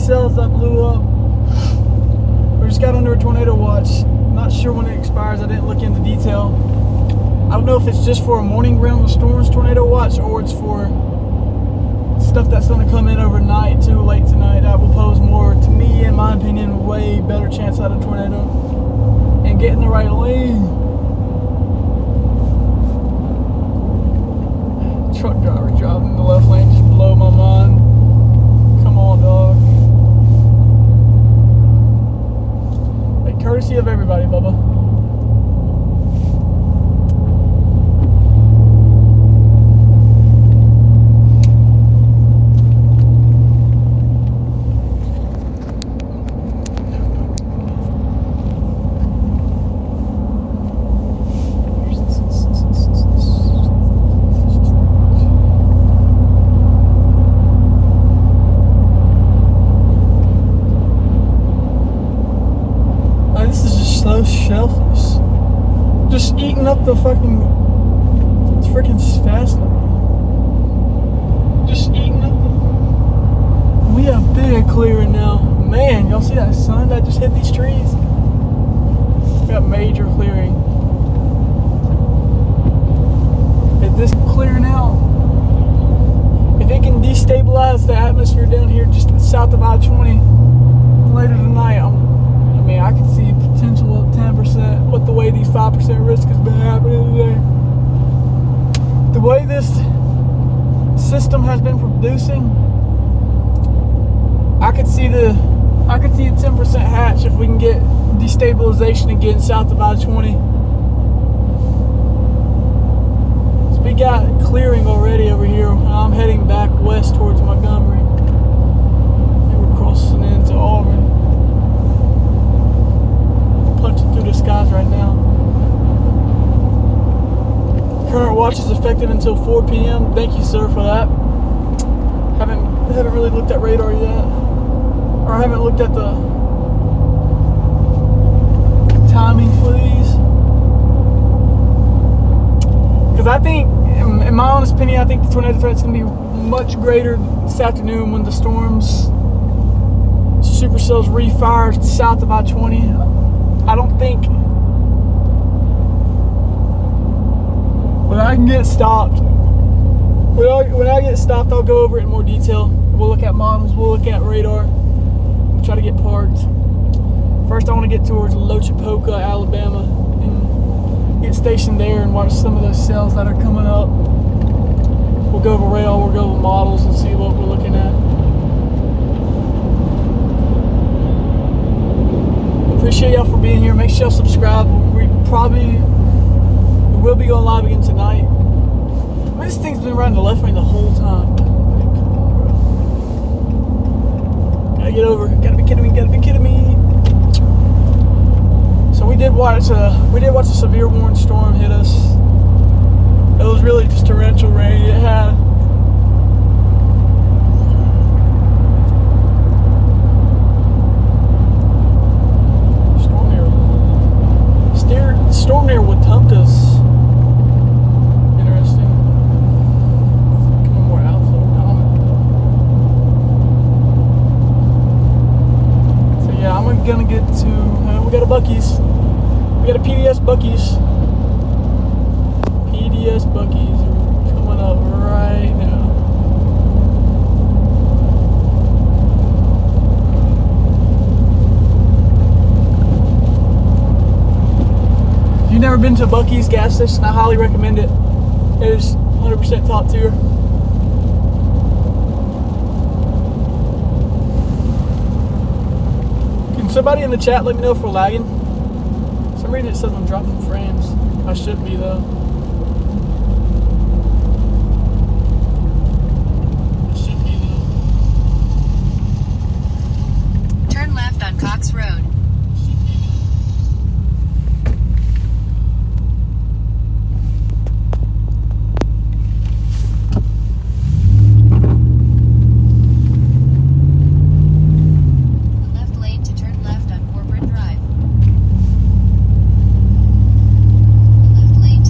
cells that blew up. We just got under a tornado watch. Not sure when it expires. I didn't look into detail. I don't know if it's just for a morning ground of storms tornado watch or it's for stuff that's going to come in overnight too late tonight. That will pose more, to me, in my opinion, way better chance at a tornado. And get in the right lane. Truck driver driving in the left lane just blow my mind. Come on, dog. Like, courtesy of everybody, Bubba. So shellfish. Just eating up the fucking freaking fast lane. Just eating up the... We have big clearing now. Man, y'all see that sun that just hit these trees? We got major clearing. If this clearing out, if it can destabilize the atmosphere down here just south of I-20 later tonight, I could see potential of 10% with the way these 5% risk has been happening today. The way this system has been producing, I could see a 10% hatch if we can get destabilization again south of I-20. So we got clearing already over here. I'm heading back west towards Montgomery. And we're crossing into Auburn. Punching through the skies right now. Current watch is effective until 4 p.m. Thank you, sir, for that. Haven't really looked at radar yet, or I haven't looked at the timing for these, because I think, in my honest opinion, I think the tornado threat is going to be much greater this afternoon when the storms supercells refire south of I-20. I don't think when I can get stopped. When I get stopped, I'll go over it in more detail. We'll look at models. We'll look at radar. We'll try to get parked. First, I want to get towards Lochapoka, Alabama, and get stationed there and watch some of those cells that are coming up. We'll go over radar. We'll go over models and see what we're looking at. Appreciate y'all for being here. Make sure y'all subscribe. We will be going live again tonight. This thing's been running the left lane the whole time. Like, come on, bro. Gotta get over. Gotta be kidding me. Gotta be kidding me. So we did watch a severe warning storm hit us. It was really just torrential rain. It had storm near Wetumpka's interesting. Come on, more outflow. So yeah, I'm gonna get to. We got a Buc-ee's. We got a PDS Buc-ee's. PDS Buc-ee's are coming up right now. If you've never been to a Buc-ee's gas station, I highly recommend it. It is 100% top tier. Can somebody in the chat let me know if we're lagging? For some reason it says I'm dropping frames. I should be though. Turn left on Cox Road.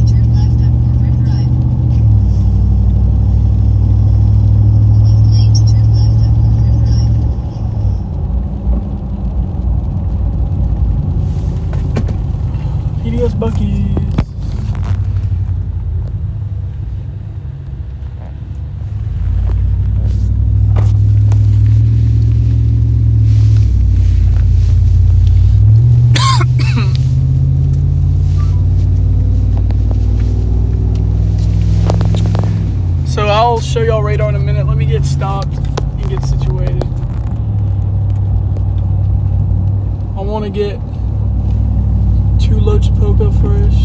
Turn Bucky's Bucky's. So I'll show y'all radar in a minute. Let me get stopped and get situated. I want to get 2 loads of Poco first.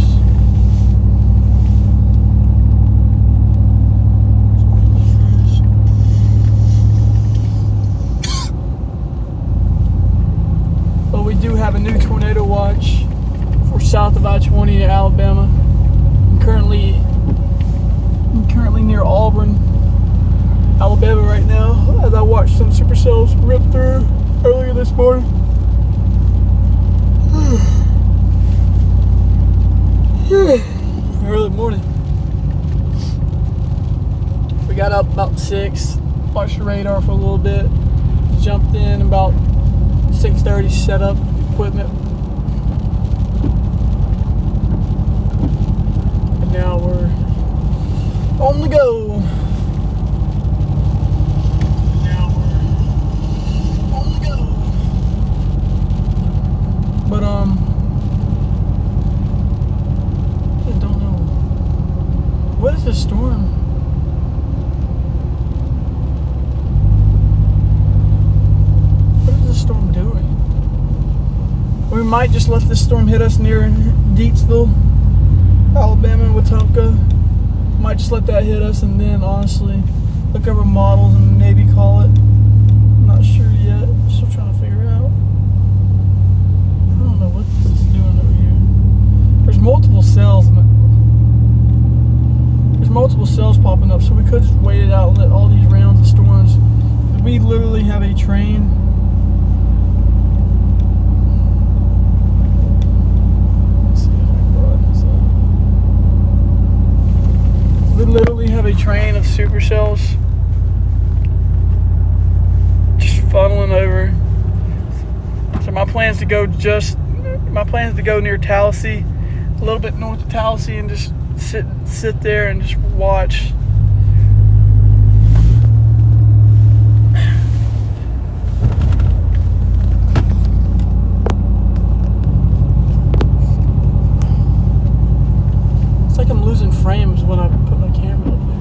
But we do have a new tornado watch for south of I-20 in Alabama. I'm currently near Auburn, Alabama right now, as I watched some supercells rip through earlier this morning. Early morning. We got up about 6, watched the radar for a little bit, jumped in about 6:30, set up equipment, and now we're on the go. But I don't know. What is this storm? What is this storm doing? We might just let this storm hit us near Deatsville, Alabama, and Wetumpka. Might just let that hit us and then honestly look over models and maybe call it. I'm not sure yet. Still trying to figure out. I don't know what this is doing over here. There's multiple cells. There's multiple cells popping up, so we could just wait it out and let all these rounds of storms. We literally have a train. Let's see if I can broaden this up. We literally have a train of supercells just funneling over. So my plan is to go near Tallahassee, a little bit north of Tallahassee, and just sit there and just watch. It's like I'm losing frames when I put my camera up there.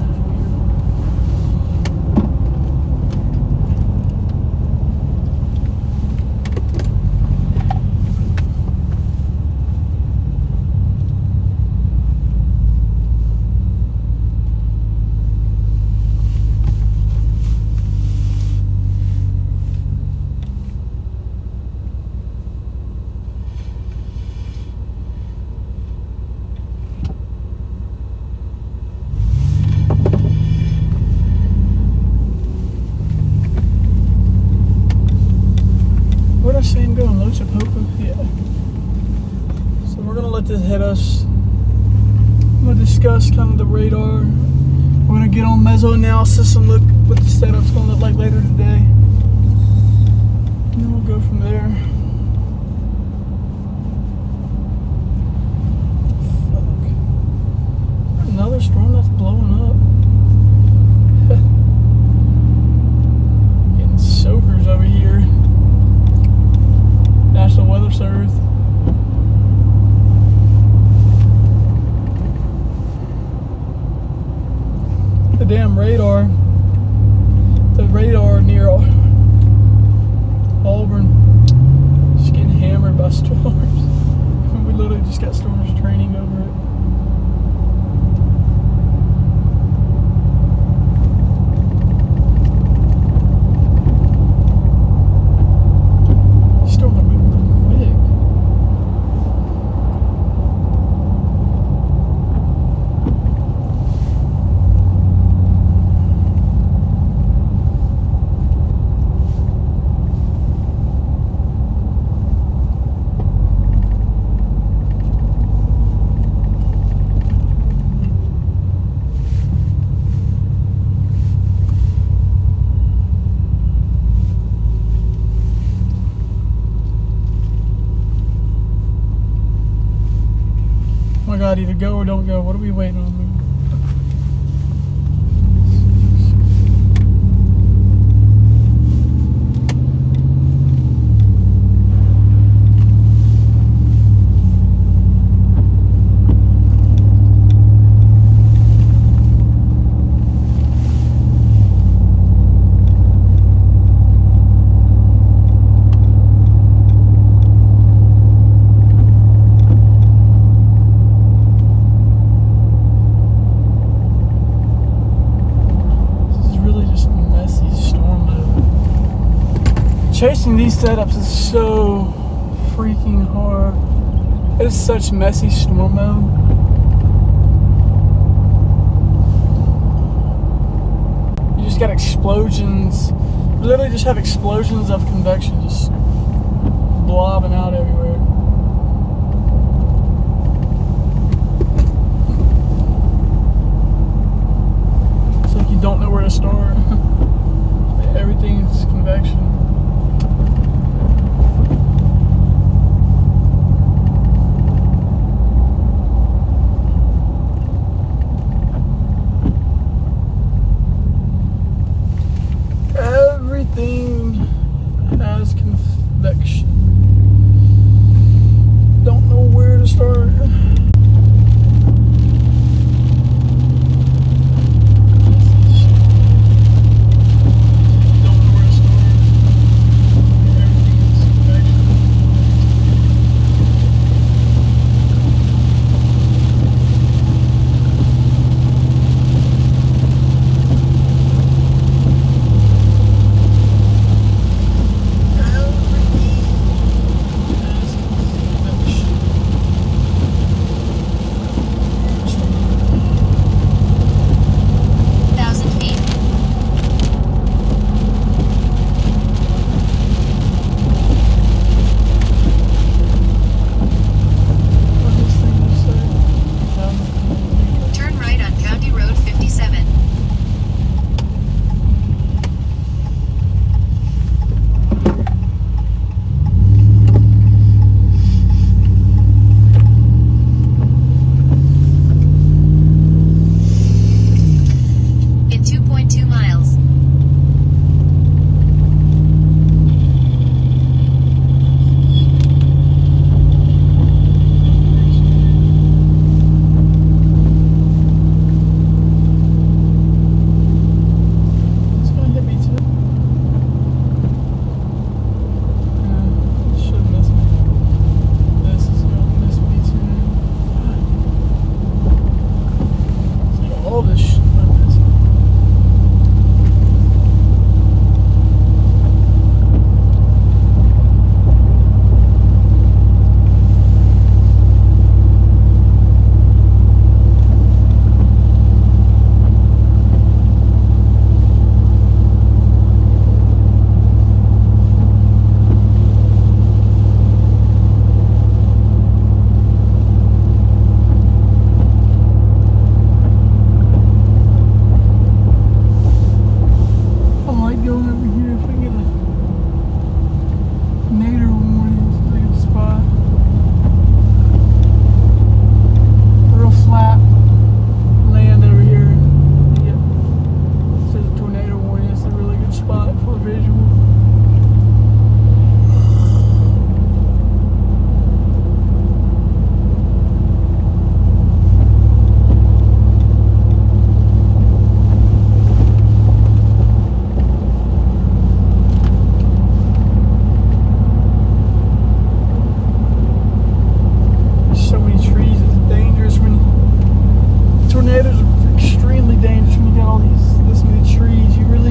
Same going, loads of Poco, yeah. So we're gonna let this hit us. I'm gonna discuss kind of the radar. We're gonna get on meso analysis and look what the setup's gonna look like later today. And then we'll go from there. Fuck. Another storm that's blowing up. Getting soakers over here. National Weather Service. The damn radar. The radar near Auburn God, either go or don't go. What are we waiting on, man? Chasing these setups is so freaking hard. It is such messy storm mode. You just got explosions. You literally just have explosions of convection just blobbing out everywhere. It's like you don't know where to start. Everything is convection. Everything has convection. Don't know where to start.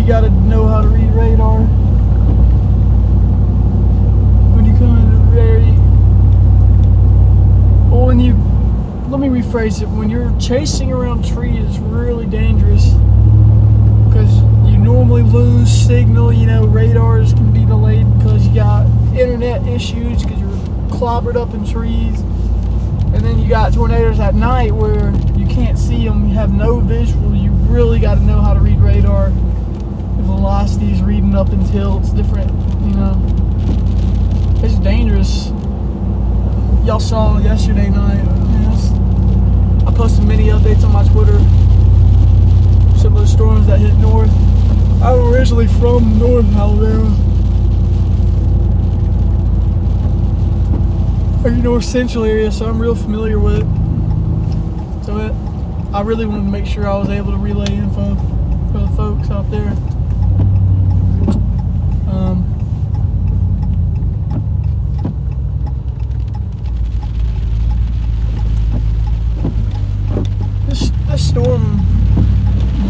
Gotta know how to read radar when you come in very well. When you let me rephrase it, when you're chasing around trees, it's really dangerous because you normally lose signal. You know, radars can be delayed because you got internet issues because you're clobbered up in trees, and then you got tornadoes at night where you can't see them, you have no visual. You really got to know how to read radar. Velocities reading up until it's different, you know. It's dangerous. Y'all saw yesterday night. posting mini updates on my Twitter. Some of the storms that hit north. I'm originally from North Alabama. Or North Central area, so I'm real familiar with it. So I really wanted to make sure I was able to relay info for the folks out there. This storm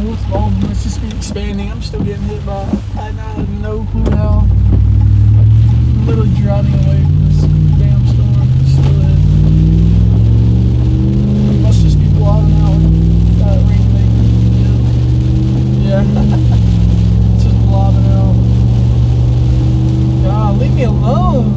north of Albany must just be expanding. I'm still getting hit by it. I have no clue how. I'm literally driving away from this damn storm. It's still hit. It must just be blotting out rainmaker. Yeah. It's just blobbing out. God, leave me alone.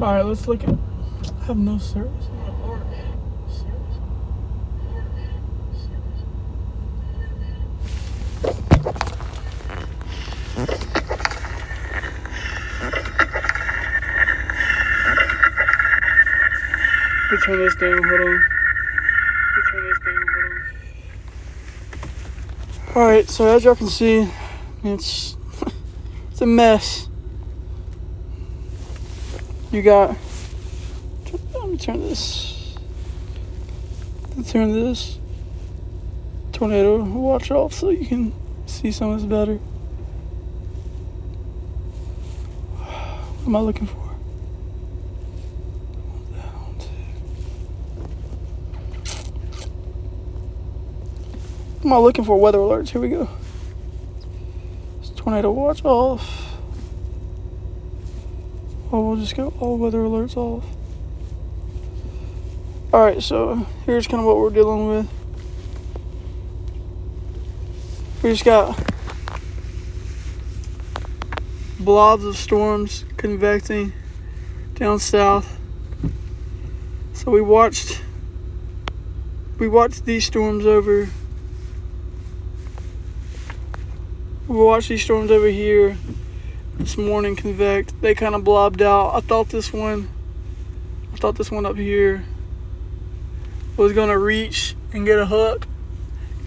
Alright, let's look at. I have no service in my park. Let me turn this down, hold on. Alright, so as y'all can see, it's a mess. You got, let me turn this tornado watch off so you can see some of this better. What am I looking for? What am I looking for? Weather alerts. Here we go. It's tornado watch off. Oh, we'll just go all weather alerts off. Alright, so here's kind of what we're dealing with. We just got blobs of storms convecting down south. So we watched these storms over. We watched these storms over here this morning convect. They kind of blobbed out. I thought this one up here was gonna reach and get a hook.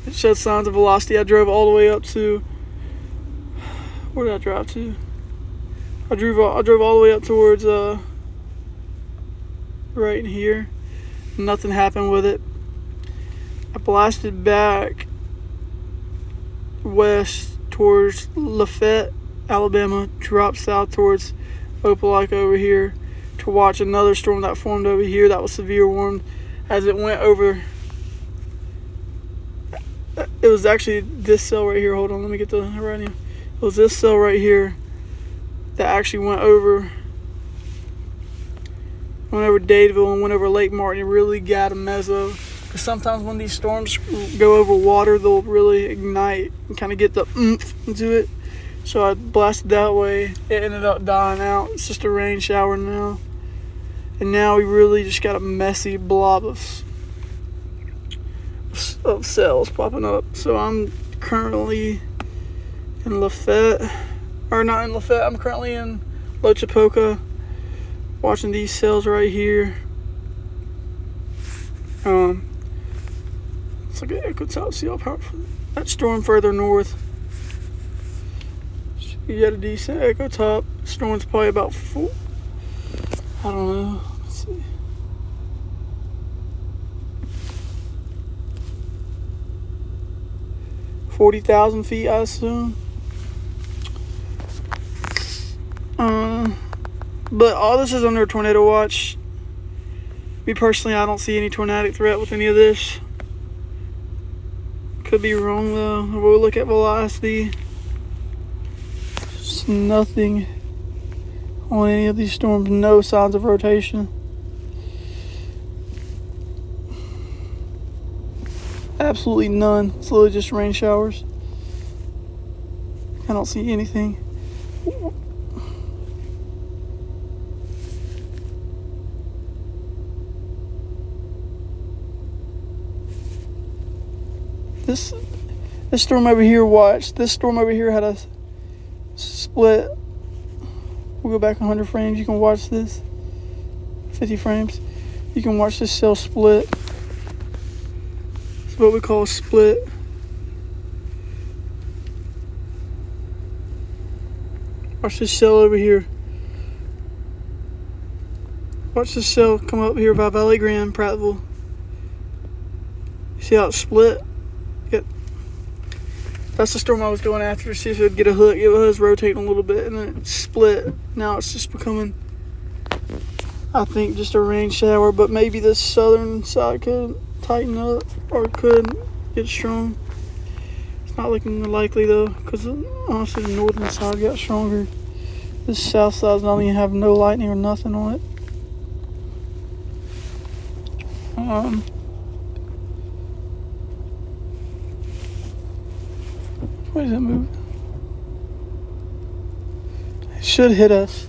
It showed signs of velocity. I drove all the way up to, where did I drive to? I drove all the way up towards right in here. Nothing happened with it. I blasted back west towards Lafayette, Alabama, dropped south towards Opelika over here to watch another storm that formed over here that was severe warmed as it went over. It was actually this cell right here. Hold on, let me get the right name. It was this cell right here that actually went over Dadeville and went over Lake Martin. It really got a mezzo. Because sometimes when these storms go over water, they'll really ignite and kind of get the oomph into it. So I blasted that way. It ended up dying out. It's just a rain shower now. And now we really just got a messy blob of cells popping up. So I'm currently in Lafayette, or not in Lafayette, I'm currently in Lochapoka, watching these cells right here. It's like an echo top. See how powerful that storm further north. You got a decent echo top. Storm's probably about 4. I don't know. Let's see. $40,000 feet, I assume. But all this is under a tornado watch. Me personally, I don't see any tornadic threat with any of this. Could be wrong though. We'll look at velocity. Just nothing on any of these storms. No signs of rotation. Absolutely none. It's literally just rain showers. I don't see anything. This storm over here, watch. This storm over here had a split. We'll go back 100 frames. You can watch this. 50 frames. You can watch this cell split. It's what we call a split. Watch this cell over here. Watch this cell come up here by Valley Grand, Prattville. You see how it split? That's the storm I was going after to see if it would get a hook. It was rotating a little bit and then it split. Now it's just becoming, I think, just a rain shower. But maybe the southern side could tighten up or could get strong. It's not looking likely though, because honestly the northern side got stronger. This south side's not even have no lightning or nothing on it. Why does that move? It should hit us.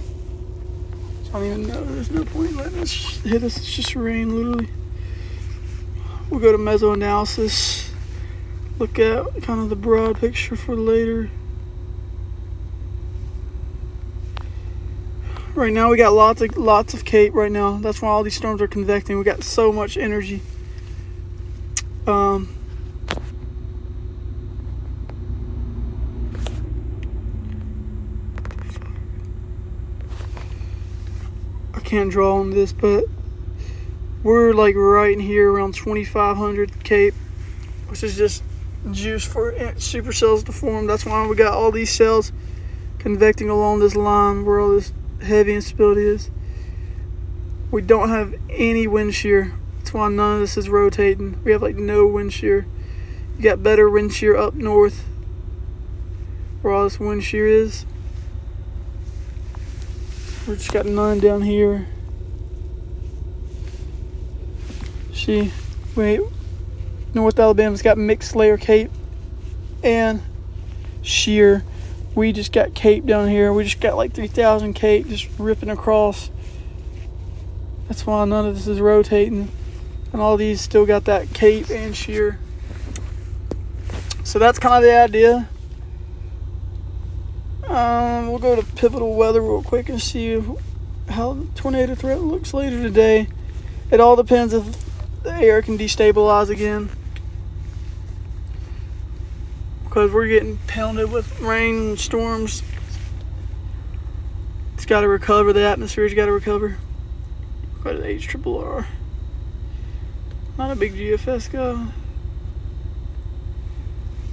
I don't even know. There's no point in letting it hit us. It's just rain, literally. We'll go to meso analysis. Look at kind of the broad picture for later. Right now we got lots of cape right now. That's why all these storms are convecting. We got so much energy. I can't draw on this, but we're like right in here around 2,500 cape, which is just juice for supercells to form. That's why we got all these cells convecting along this line where all this heavy instability is. We don't have any wind shear. That's why none of this is rotating. We have like no wind shear. You got better wind shear up north where all this wind shear is. We just got none down here. See, wait, North Alabama's got mixed layer cape and sheer. We just got cape down here. We just got like 3,000 cape just ripping across. That's why none of this is rotating. And all these still got that cape and sheer. So that's kind of the idea. We'll go to pivotal weather real quick and see how the tornado threat looks later today. It all depends if the air can destabilize again, because we're getting pounded with rain and storms. It's got to recover. The atmosphere's got to recover. Go to the HRRR. Not a big GFS guy.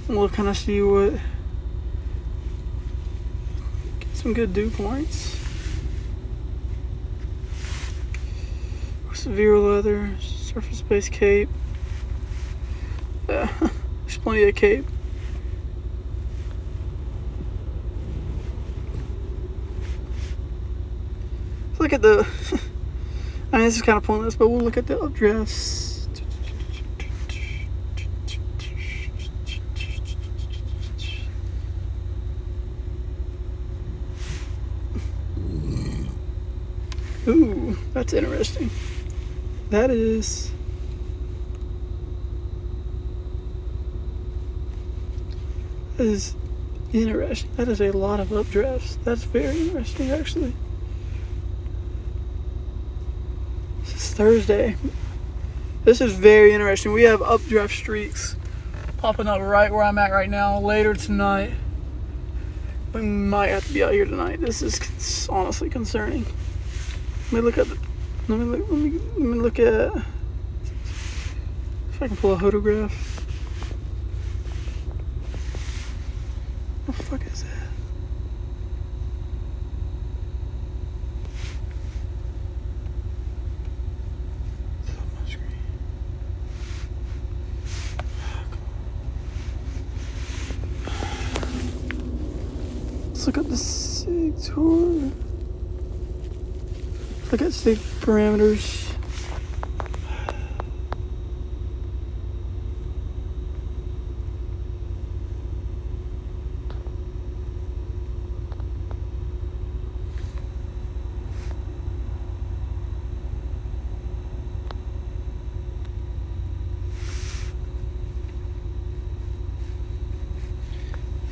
We'll kind of see what. Get some good dew points. Severe weather, surface-based cape. There's plenty of cape. Let's look at the. I mean, this is kind of pointless, but we'll look at the updrafts. Ooh, that's interesting. That is interesting. That is a lot of updrafts. That's very interesting, actually. This is Thursday. This is very interesting. We have updraft streaks popping up right where I'm at right now. Later tonight, we might have to be out here tonight. This is honestly concerning. Let me look at let me look at if I can pull a photograph. What the fuck is that? It's on my screen. Let's look at the SIG tour. Look at SIG parameters.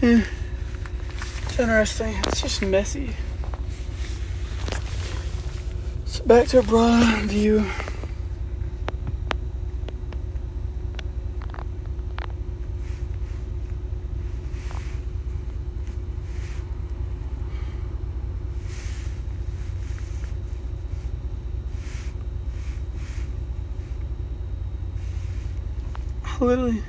Yeah, it's interesting. It's just messy. So back to a broad view. Literally.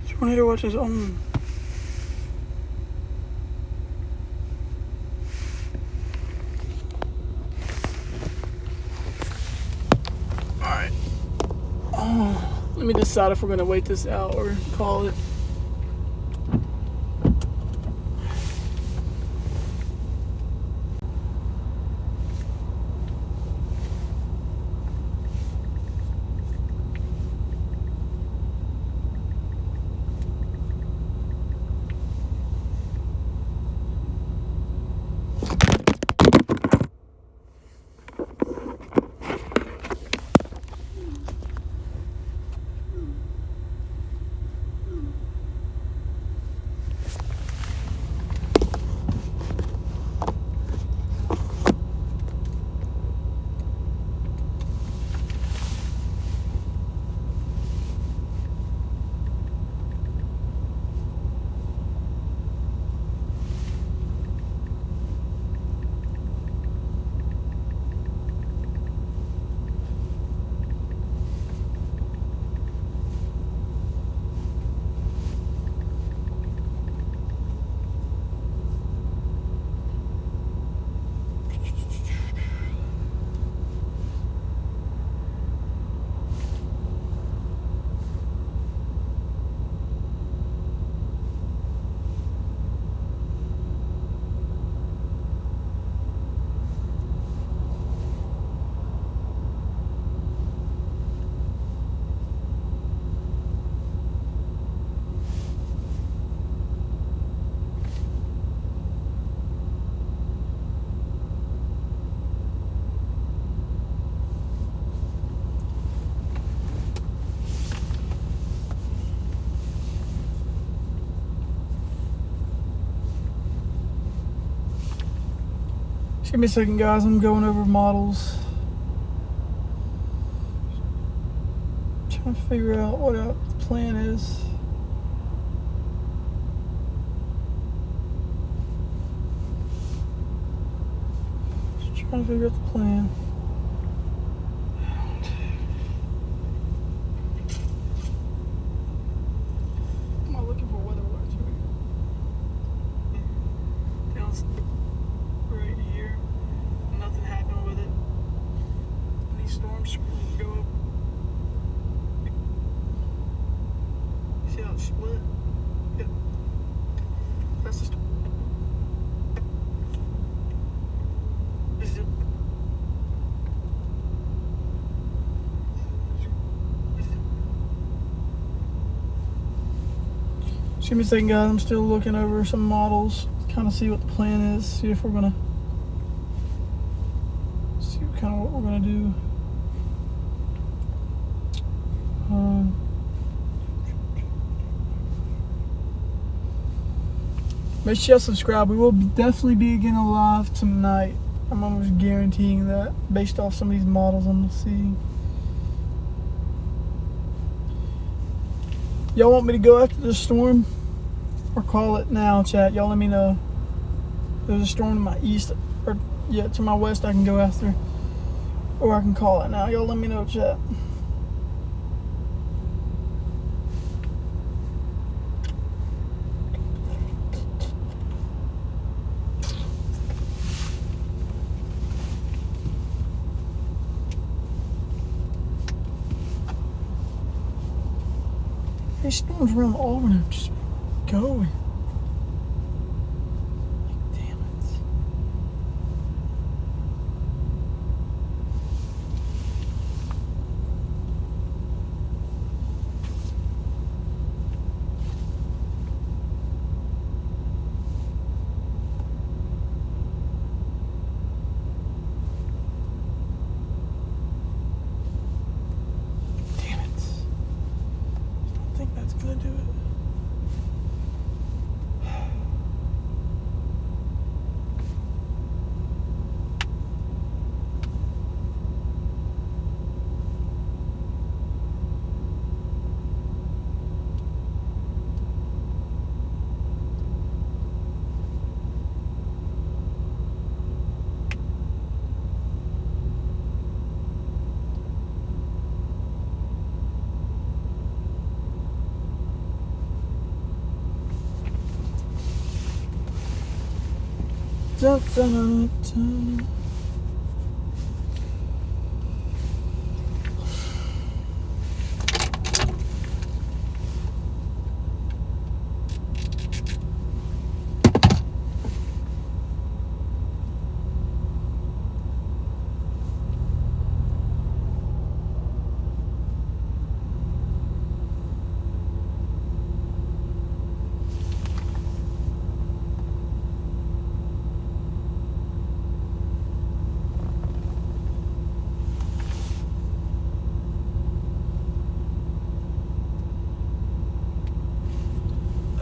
Tornado watch is on. Alright. Oh, let me decide if we're going to wait this out or call it. Just give me a second, guys. I'm going over models. Trying to figure out what the plan is. Just trying to figure out the plan. Am I looking for weather alerts right here? Nothing happened with it. And these storms go up. See how it split? Yep. That's the storm. This is it. Just give me a second, guys. I'm still looking over some models, kind of see what the plan is, see if we're gonna see kind of what we're gonna do. Make sure you subscribe. We will definitely be again live tonight. I'm almost guaranteeing that based off some of these models I'm seeing. Y'all want me to go after the storm or call it now, chat? Y'all let me know. There's a storm to my east, or yeah, to my west I can go after, or I can call it now. Y'all let me know, chat. These storms around Auburn have just been going. Like, damn it. Damn it. I think that's gonna do it. Dun, dun, dun.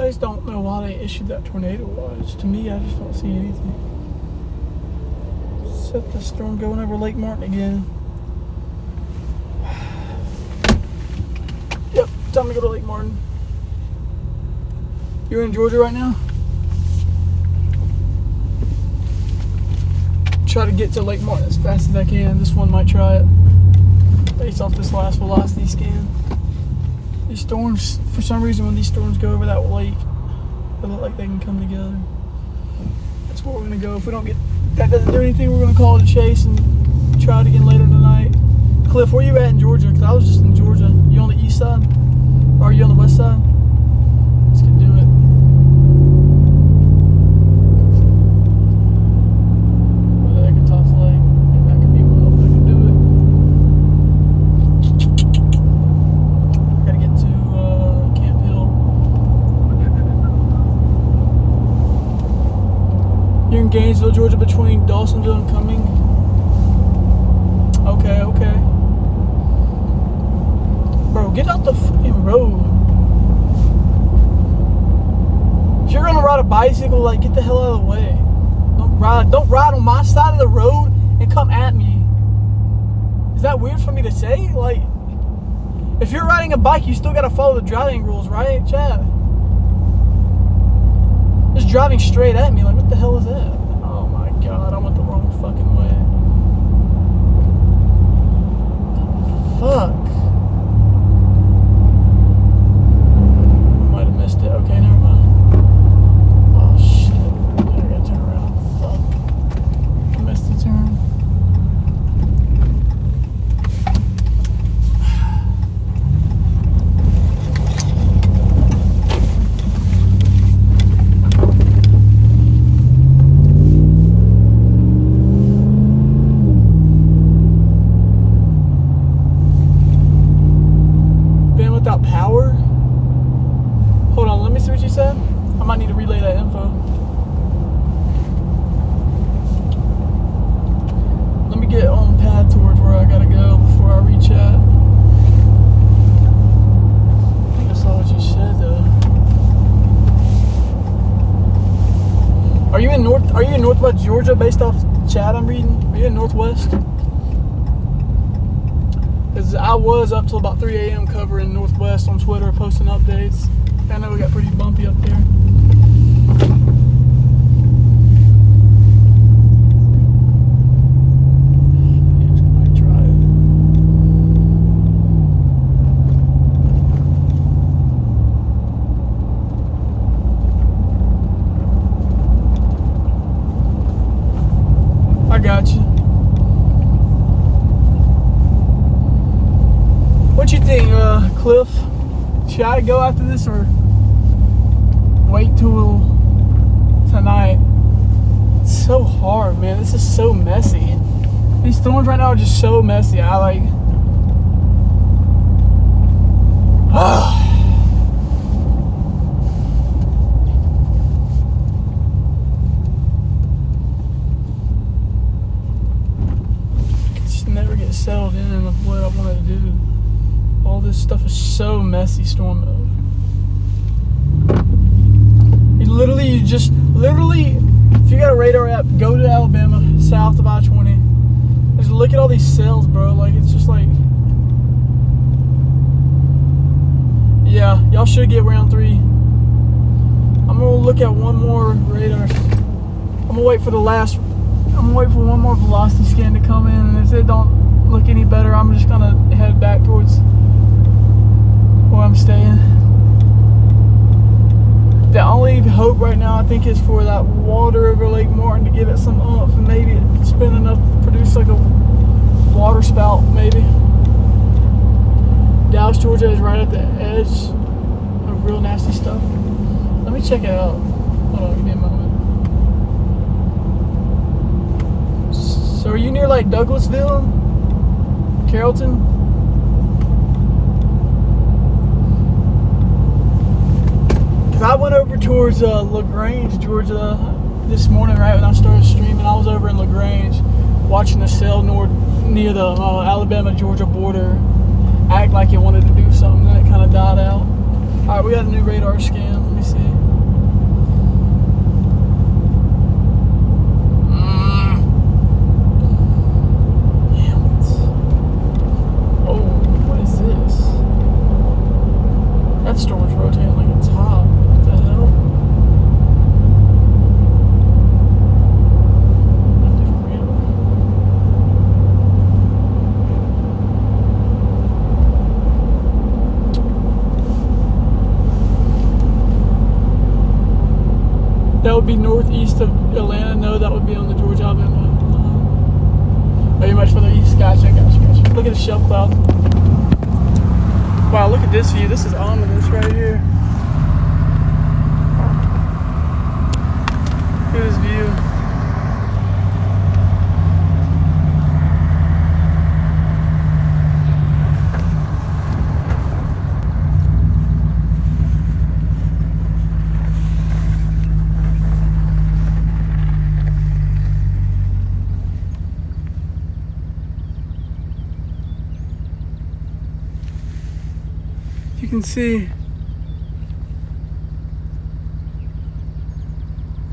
I just don't know why they issued that tornado watch. To me, I just don't see anything. Except the storm going over Lake Martin again. Yep, time to go to Lake Martin. You're in Georgia right now? Try to get to Lake Martin as fast as I can. This one might try it. Based off this last velocity scan. These storms, for some reason, when these storms go over that lake, they look like they can come together. That's where we're gonna go. If we don't get, if that doesn't do anything, we're gonna call it a chase and try it again later tonight. Cliff, where you at in Georgia? Because I was just in Georgia. You on the east side? Or are you on the west side? Let's get do it. Where the heck is Tops Lake? Maybe that could be one. I can do it. Gotta get to Camp Hill. You're in Gainesville, Georgia, between Dawsonville and Cumming. Okay, okay. Bro, get out the fucking road. If you're gonna ride a bicycle, like, get the hell out of the way. Don't don't ride on my side of the road and come at me. Is that weird for me to say? Like, if you're riding a bike, you still gotta follow the driving rules, right, Chad? Just driving straight at me, like, what the hell is that? Oh my god, I went the wrong fucking way. Fuck. Might have missed it. Okay, never mind. Oh shit. I gotta turn around. Fuck. I missed the turn. Without power? Hold on, let me see what you said. I might need to relay that info. Let me get on path towards where I gotta go before I reach at. I think I saw what you said though. Are you in Northwest Georgia based off chat I'm reading? Are you in Northwest? Because I was up till about 3 a.m. covering Northwest on Twitter, posting updates. I know we got pretty bumpy up there. Might try it. I got you. What you think, Cliff? Should I go after this or wait till tonight? It's so hard, man. This is so messy. These storms right now are just so messy. I like. I just never get settled in with what I want to do. All this stuff is so messy, storm mode. You just literally, if you got a radar app, go to Alabama, south of I-20. Just look at all these cells, bro. Like, it's just like, yeah, y'all should get round 3. I'm gonna look at one more radar. I'm gonna wait for one more velocity scan to come in, and if it don't look any better, I'm just gonna head back towards where I'm staying. The only hope right now, I think, is for that water over Lake Martin to give it some oomph and maybe it's been enough to produce like a water spout, maybe. Dallas, Georgia is right at the edge of real nasty stuff. Let me check it out. Hold on, give me a moment. So are you near like Douglasville? Carrollton? I went over towards LaGrange, Georgia this morning, right when I started streaming. I was over in LaGrange watching the cell near the Alabama-Georgia border act like it wanted to do something, and it kind of died out. Alright, we got a new radar scan. Let me see. Damn it. Oh, what is this? That storm's rotating like a top. That would be northeast of Atlanta. No, that would be on the Georgia Alabama. Oh, you're much further east. Gotcha. Look at the shelf cloud. Wow, look at this view. This is ominous right here. Look at this view. You can see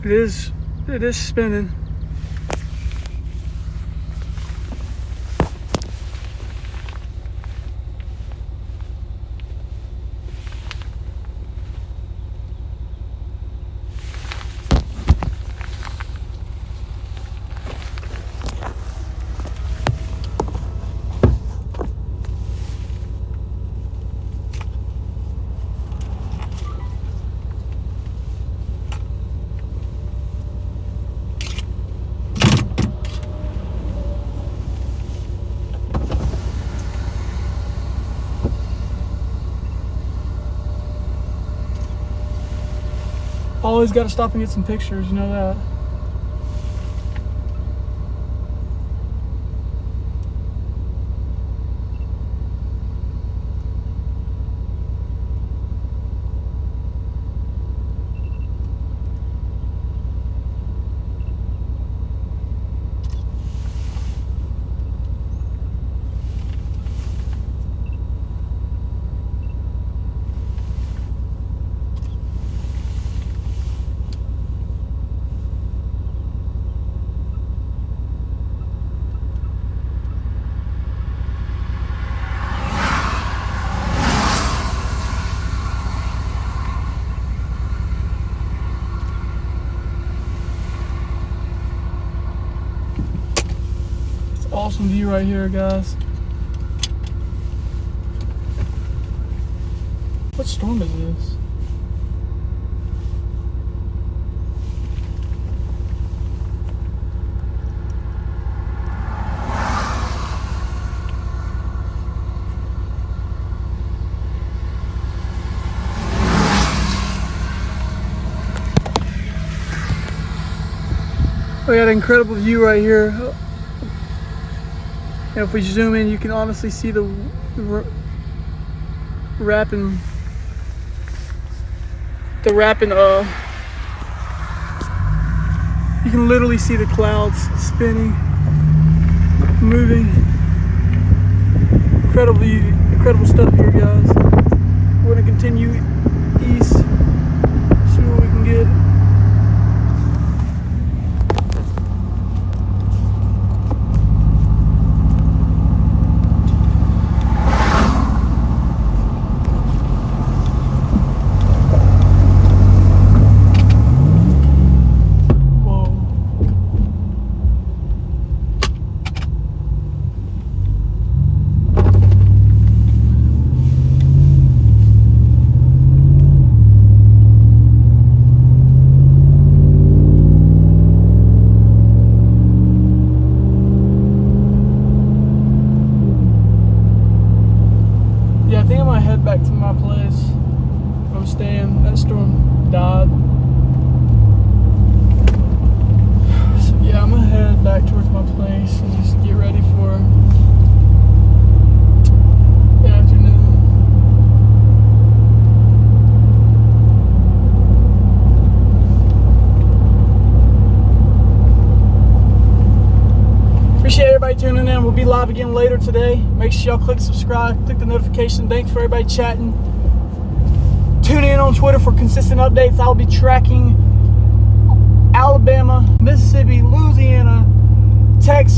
it is spinning. Always got to stop and get some pictures, you know that. Awesome view right here, guys. What storm is this? We got an incredible view right here. And if we zoom in, you can honestly see the wrapping. You can literally see the clouds spinning, moving. Incredible stuff here, guys. We're gonna continue east, see what we can get. Yeah, I think I'm gonna head back to my place. I'm staying. That storm died. So yeah, I'm gonna head back towards my place and just get ready for the afternoon. Appreciate everybody tuning in. We'll be live again later today. Make sure y'all click subscribe, click the notification. Thanks for everybody chatting. Tune in on Twitter for consistent updates. I'll be tracking Alabama, Mississippi, Louisiana, Texas.